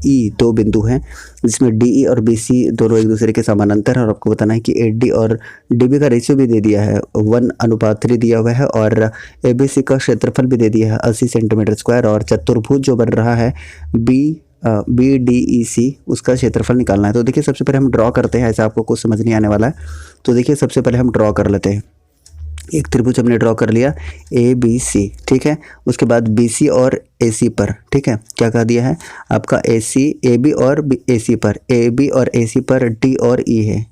E दो बिंदु हैं, जिसमें DE और BC दोनों एक दूसरे के समानांतर है और आपको बताना है कि AD और DB का रेशियो भी दे दिया है, 1:3 दिया हुआ है और ABC का क्षेत्रफल भी दे दिया है 80 सेंटीमीटर स्क्वायर और चतुर्भुज जो बन रहा है BDEC उसका क्षेत्रफल निकालना है। तो देखिए सबसे पहले हम ड्रॉ करते हैं, ऐसा आपको कुछ समझ नहीं आने वाला है। तो देखिए सबसे पहले हम ड्रॉ कर लेते हैं, एक त्रिभुज हमने ड्रॉ कर लिया ABC, ठीक है। उसके बाद BC और AC पर, ठीक है, क्या कह दिया है आपका AB और AC पर, AB और AC पर D और E है,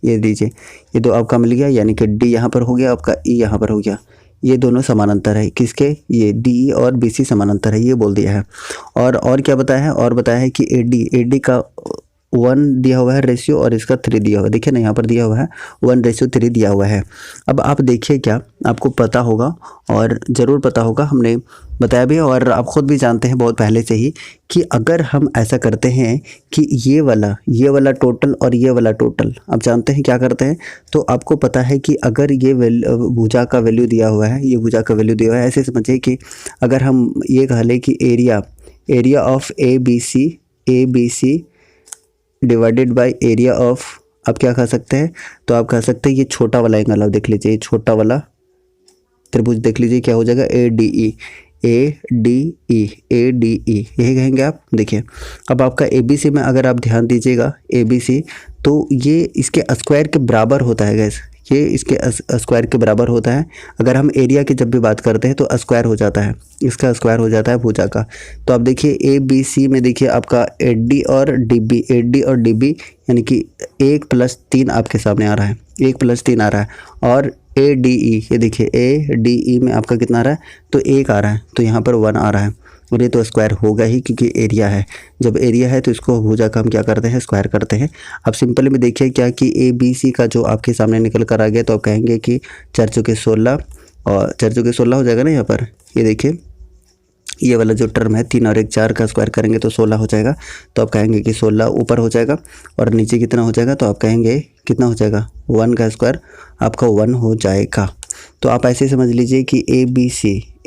ये दीजिए, ये दो आपका मिल गया, यानी कि D यहाँ पर हो गया आपका, E यहाँ पर हो गया, ये दोनों समानांतर है, किसके, ये DE और BC समानांतर है, ये बोल दिया है। और क्या बताया है, और बताया है कि AD का 1 दिया हुआ है रेशियो और इसका 3 दिया हुआ है, देखिए ना यहाँ पर दिया हुआ है 1:3 दिया हुआ है। अब आप देखिए क्या आपको पता होगा और ज़रूर पता होगा, हमने बताया भी और आप खुद भी जानते हैं बहुत पहले से ही कि अगर हम ऐसा करते हैं कि ये वाला टोटल और ये वाला टोटल, आप जानते हैं क्या करते हैं, तो आपको पता है कि अगर ये भुजा का वैल्यू दिया हुआ है, ये भुजा का वैल्यू दिया हुआ है, ऐसे समझिए कि अगर हम ये कह लें कि area of ABC divided by area of, आप क्या कह सकते हैं, तो आप कह सकते हैं ये छोटा वाला एंगल, आप देख लीजिए, ये छोटा वाला त्रिभुज देख लीजिए क्या हो जाएगा, ADE यही कहेंगे आप। देखिए अब आपका ABC में अगर आप ध्यान दीजिएगा ABC, तो ये इसके स्क्वायर के बराबर होता है गैस, ये इसके स्क्वायर के बराबर होता है। अगर हम एरिया की जब भी बात करते हैं तो स्क्वायर हो जाता है, इसका स्क्वायर हो जाता है भुजा का। तो आप देखिए ABC में देखिए आपका AD और DB यानी कि 1 + 3 आपके सामने आ रहा है, 1 + 3 आ रहा है और ADE, ये देखिए ADE में आपका कितना आ रहा है, तो 1 आ रहा है, तो यहाँ पर 1 आ रहा है और ये तो स्क्वायर होगा ही क्योंकि एरिया है। जब एरिया है तो इसको भुजा का हम क्या करते हैं, स्क्वायर करते हैं। अब सिंपल में देखिए क्या कि ABC का जो आपके सामने निकल कर आ गया, तो आप कहेंगे कि 4 चौके 16 और 4 चौके 16 हो जाएगा ना यहाँ पर, ये देखिए ये वाला जो टर्म है 3 और 1 4 का स्क्वायर करेंगे तो 16 हो जाएगा, तो आप कहेंगे कि 16 ऊपर हो जाएगा और नीचे कितना हो जाएगा, तो आप कहेंगे कितना हो जाएगा, 1 का स्क्वायर आपका 1 हो जाएगा। तो आप ऐसे समझ लीजिए कि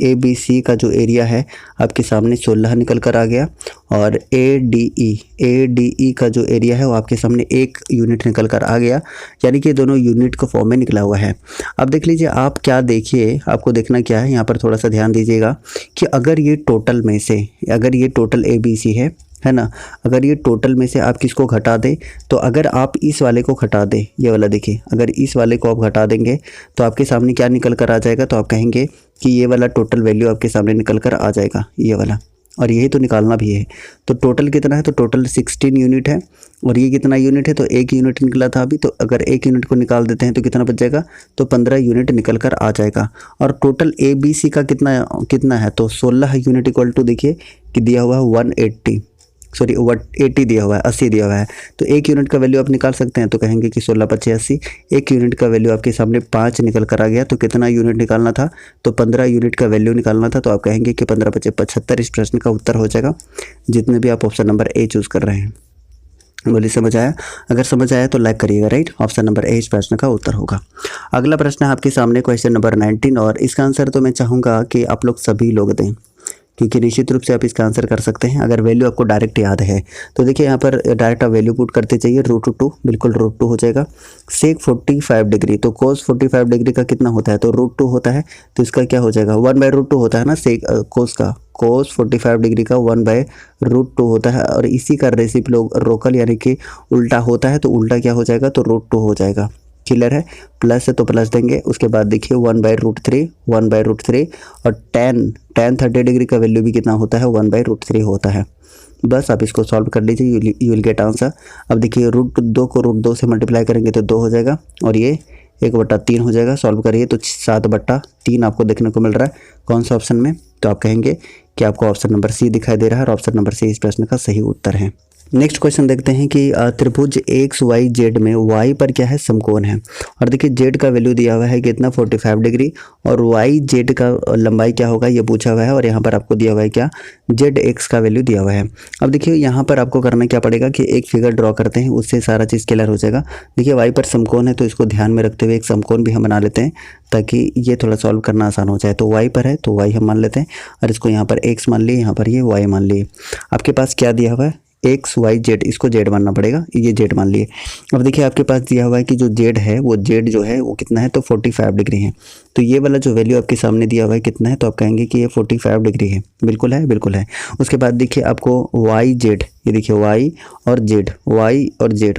ABC का जो एरिया है आपके सामने 16 निकल कर आ गया और ADE का जो एरिया है वो आपके सामने 1 यूनिट निकल कर आ गया, यानी कि दोनों यूनिट को फॉर्म में निकला हुआ है। अब देख लीजिए आप क्या देखिए, आपको देखना क्या है, यहाँ पर थोड़ा सा ध्यान दीजिएगा कि अगर ये टोटल में से, अगर ये टोटल ABC है ना, अगर ये टोटल में से आप किसको घटा दें, तो अगर आप इस वाले को घटा दें, ये वाला देखिए, अगर इस वाले को आप घटा देंगे तो आपके सामने क्या निकल कर आ जाएगा, तो आप कहेंगे कि ये वाला टोटल वैल्यू आपके सामने निकल कर आ जाएगा, ये वाला, और यही तो निकालना भी है। तो टोटल कितना है, तो टोटल 16 यूनिट है और ये कितना यूनिट है, तो 1 यूनिट निकला था अभी, तो अगर 1 यूनिट को निकाल देते हैं तो कितना बच जाएगा, तो 15 यूनिट निकल कर आ जाएगा। और टोटल ABC का कितना है, तो 16 यूनिट इक्वल टू देखिए कि दिया हुआ है 80 दिया हुआ है, 80 दिया हुआ है, तो 1 यूनिट का वैल्यू आप निकाल सकते हैं, तो कहेंगे कि 16 × 5 = 80, 1 यूनिट का वैल्यू आपके सामने 5 निकल कर आ गया, तो कितना यूनिट निकालना था, तो 15 यूनिट का वैल्यू निकालना था, तो आप कहेंगे कि 15 × 5 = 75 इस प्रश्न का उत्तर हो जाएगा, जितने भी आप ऑप्शन नंबर ए चूज़ कर रहे हैं। बोलिए समझ आया? अगर समझ आया तो लाइक करिएगा, राइट, ऑप्शन नंबर ए इस प्रश्न का उत्तर होगा। अगला प्रश्न है आपके सामने क्वेश्चन नंबर 19 और इसका आंसर तो मैं चाहूँगा कि आप लोग सभी लोग दें, क्योंकि निश्चित रूप से आप इसका आंसर कर सकते हैं अगर वैल्यू आपको डायरेक्ट याद है। तो देखिए यहाँ पर डायरेक्ट आप वैल्यू पुट करते चाहिए, √2 बिल्कुल √2 हो जाएगा। सेक 45 डिग्री, तो कोस 45 डिग्री का कितना होता है, तो √2 होता है, तो इसका क्या हो जाएगा, 1/√2 होता है ना सेक कोस का, कोस 45 डिग्री का 1/√2 होता है और इसी का रेसिप्रोकल यानी कि उल्टा होता है, तो उल्टा क्या हो जाएगा, तो √2 हो जाएगा। क्लियर है, प्लस है तो प्लस देंगे। उसके बाद देखिए 1/√3 और tan 30 डिग्री का वैल्यू भी कितना होता है, 1/√3 होता है। बस आप इसको सॉल्व कर लीजिए, यू विल गेट आंसर। अब देखिए √2 को √2 से मल्टीप्लाई करेंगे तो 2 हो जाएगा और ये 1/3 हो जाएगा। सॉल्व करिए तो 7/3 आपको देखने को मिल रहा है कौन सा ऑप्शन में, तो आप कहेंगे कि आपको ऑप्शन नंबर सी दिखाई दे रहा है और ऑप्शन नंबर सी इस प्रश्न का सही उत्तर है। नेक्स्ट क्वेश्चन देखते हैं कि त्रिभुज XYZ में y पर क्या है, समकोण है। और देखिए z का वैल्यू दिया हुआ है कितना, 45 डिग्री और YZ का लंबाई क्या होगा ये पूछा हुआ है और यहाँ पर आपको दिया हुआ है क्या, ZX का वैल्यू दिया हुआ है। अब देखिए यहाँ पर आपको करना क्या पड़ेगा कि एक फिगर ड्रॉ करते हैं, उससे सारा चीज़ क्लियर हो जाएगा। देखिए y पर समकोण है तो इसको ध्यान में रखते हुए एक समकोण भी हम बना लेते हैं ताकि ये थोड़ा सॉल्व करना आसान हो जाए। तो y पर है तो y हम मान लेते हैं और इसको यहाँ पर x मान लिए, यहाँ पर ये y मान लिए। आपके पास क्या दिया हुआ है, XYZ, इसको Z मानना पड़ेगा, ये Z मान लिए। अब देखिए आपके पास दिया हुआ है कि जो Z है वो Z जो है वो कितना है, तो 45 डिग्री है। तो ये वाला जो वैल्यू आपके सामने दिया हुआ है कितना है, तो आप कहेंगे कि ये 45 डिग्री है। बिल्कुल है, बिल्कुल है। उसके बाद देखिए आपको YZ, ये देखिए Y और Z,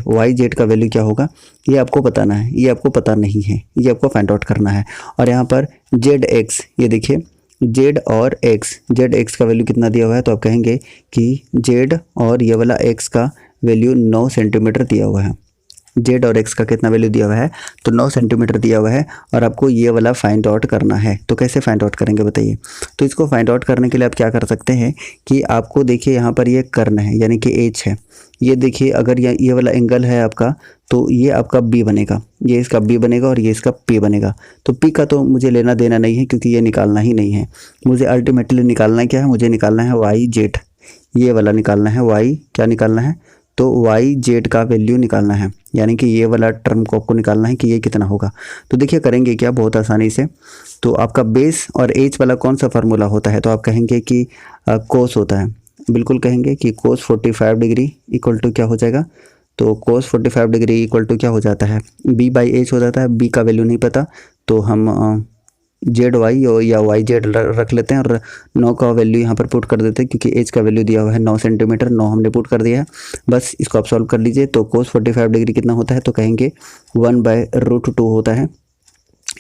YZ का वैल्यू क्या होगा ये आपको बताना है, ये आपको पता नहीं है, ये आपको फाइंड आउट करना है। और यहाँ पर ZX, ये देखिए Z और X का वैल्यू कितना दिया हुआ है, तो आप कहेंगे कि Z और ये वाला X का वैल्यू 9 सेंटीमीटर दिया हुआ है। Z और X का कितना वैल्यू दिया हुआ है, तो 9 सेंटीमीटर दिया हुआ है और आपको ये वाला फाइंड आउट करना है। तो कैसे फाइंड आउट करेंगे बताइए। तो इसको फाइंड आउट करने के लिए आप क्या कर सकते हैं कि आपको देखिए यहाँ पर ये कर्ण है यानी कि H है। ये देखिए अगर ये वाला एंगल है आपका, तो ये आपका B बनेगा, ये इसका B बनेगा और ये इसका P बनेगा। तो P का तो मुझे लेना देना नहीं है क्योंकि ये निकालना ही नहीं है। मुझे अल्टीमेटली निकालना क्या है, मुझे निकालना है YZ, ये वाला निकालना है Y, क्या निकालना है, तो YZ का वैल्यू निकालना है, यानी कि ये वाला टर्म को आपको निकालना है कि ये कितना होगा। तो देखिए करेंगे क्या, बहुत आसानी से। तो आपका बेस और H वाला कौन सा फार्मूला होता है, तो आप कहेंगे कि कोस होता है। बिल्कुल कहेंगे कि कोस 45 डिग्री इक्वल टू क्या हो जाएगा, तो कोस 45 डिग्री इक्वल टू क्या हो जाता है, B/H हो जाता है। B का वैल्यू नहीं पता तो हम ZY या YZ रख लेते हैं और 9 का वैल्यू यहाँ पर पुट कर देते हैं क्योंकि H का वैल्यू दिया हुआ है 9 सेंटीमीटर, 9 हमने पुट कर दिया है। बस इसको आप सॉल्व कर लीजिए। तो कोस 45 डिग्री कितना होता है, तो कहेंगे 1/√2 होता है,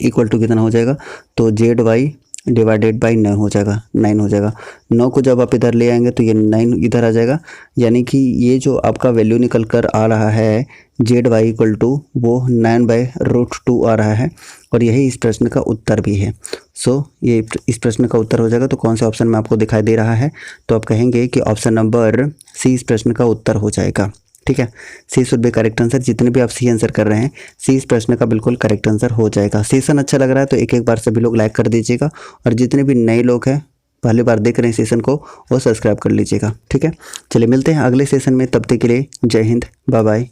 इक्वल टू कितना हो जाएगा, तो ZY डिवाइडेड बाई 9 हो जाएगा, 9 हो जाएगा। 9 को जब आप इधर ले आएंगे तो ये 9 इधर आ जाएगा, यानी कि ये जो आपका वैल्यू निकल कर आ रहा है ZY इक्वल टू वो 9/√2 आ रहा है और यही इस प्रश्न का उत्तर भी है। सो ये इस प्रश्न का उत्तर हो जाएगा। तो कौन से ऑप्शन में आपको दिखाई दे रहा है, तो आप कहेंगे कि ऑप्शन नंबर सी इस प्रश्न का उत्तर हो जाएगा। ठीक है, सी शुड बी करेक्ट आंसर। जितने भी आप सी आंसर कर रहे हैं, सी इस प्रश्न का बिल्कुल करेक्ट आंसर हो जाएगा। सेशन अच्छा लग रहा है तो एक बार सभी लोग लाइक कर दीजिएगा और जितने भी नए लोग हैं पहली बार देख रहे हैं सेशन को वो सब्सक्राइब कर लीजिएगा। ठीक है, चलिए मिलते हैं अगले सेशन में, तब तक के लिए जय हिंद, बाय बाय।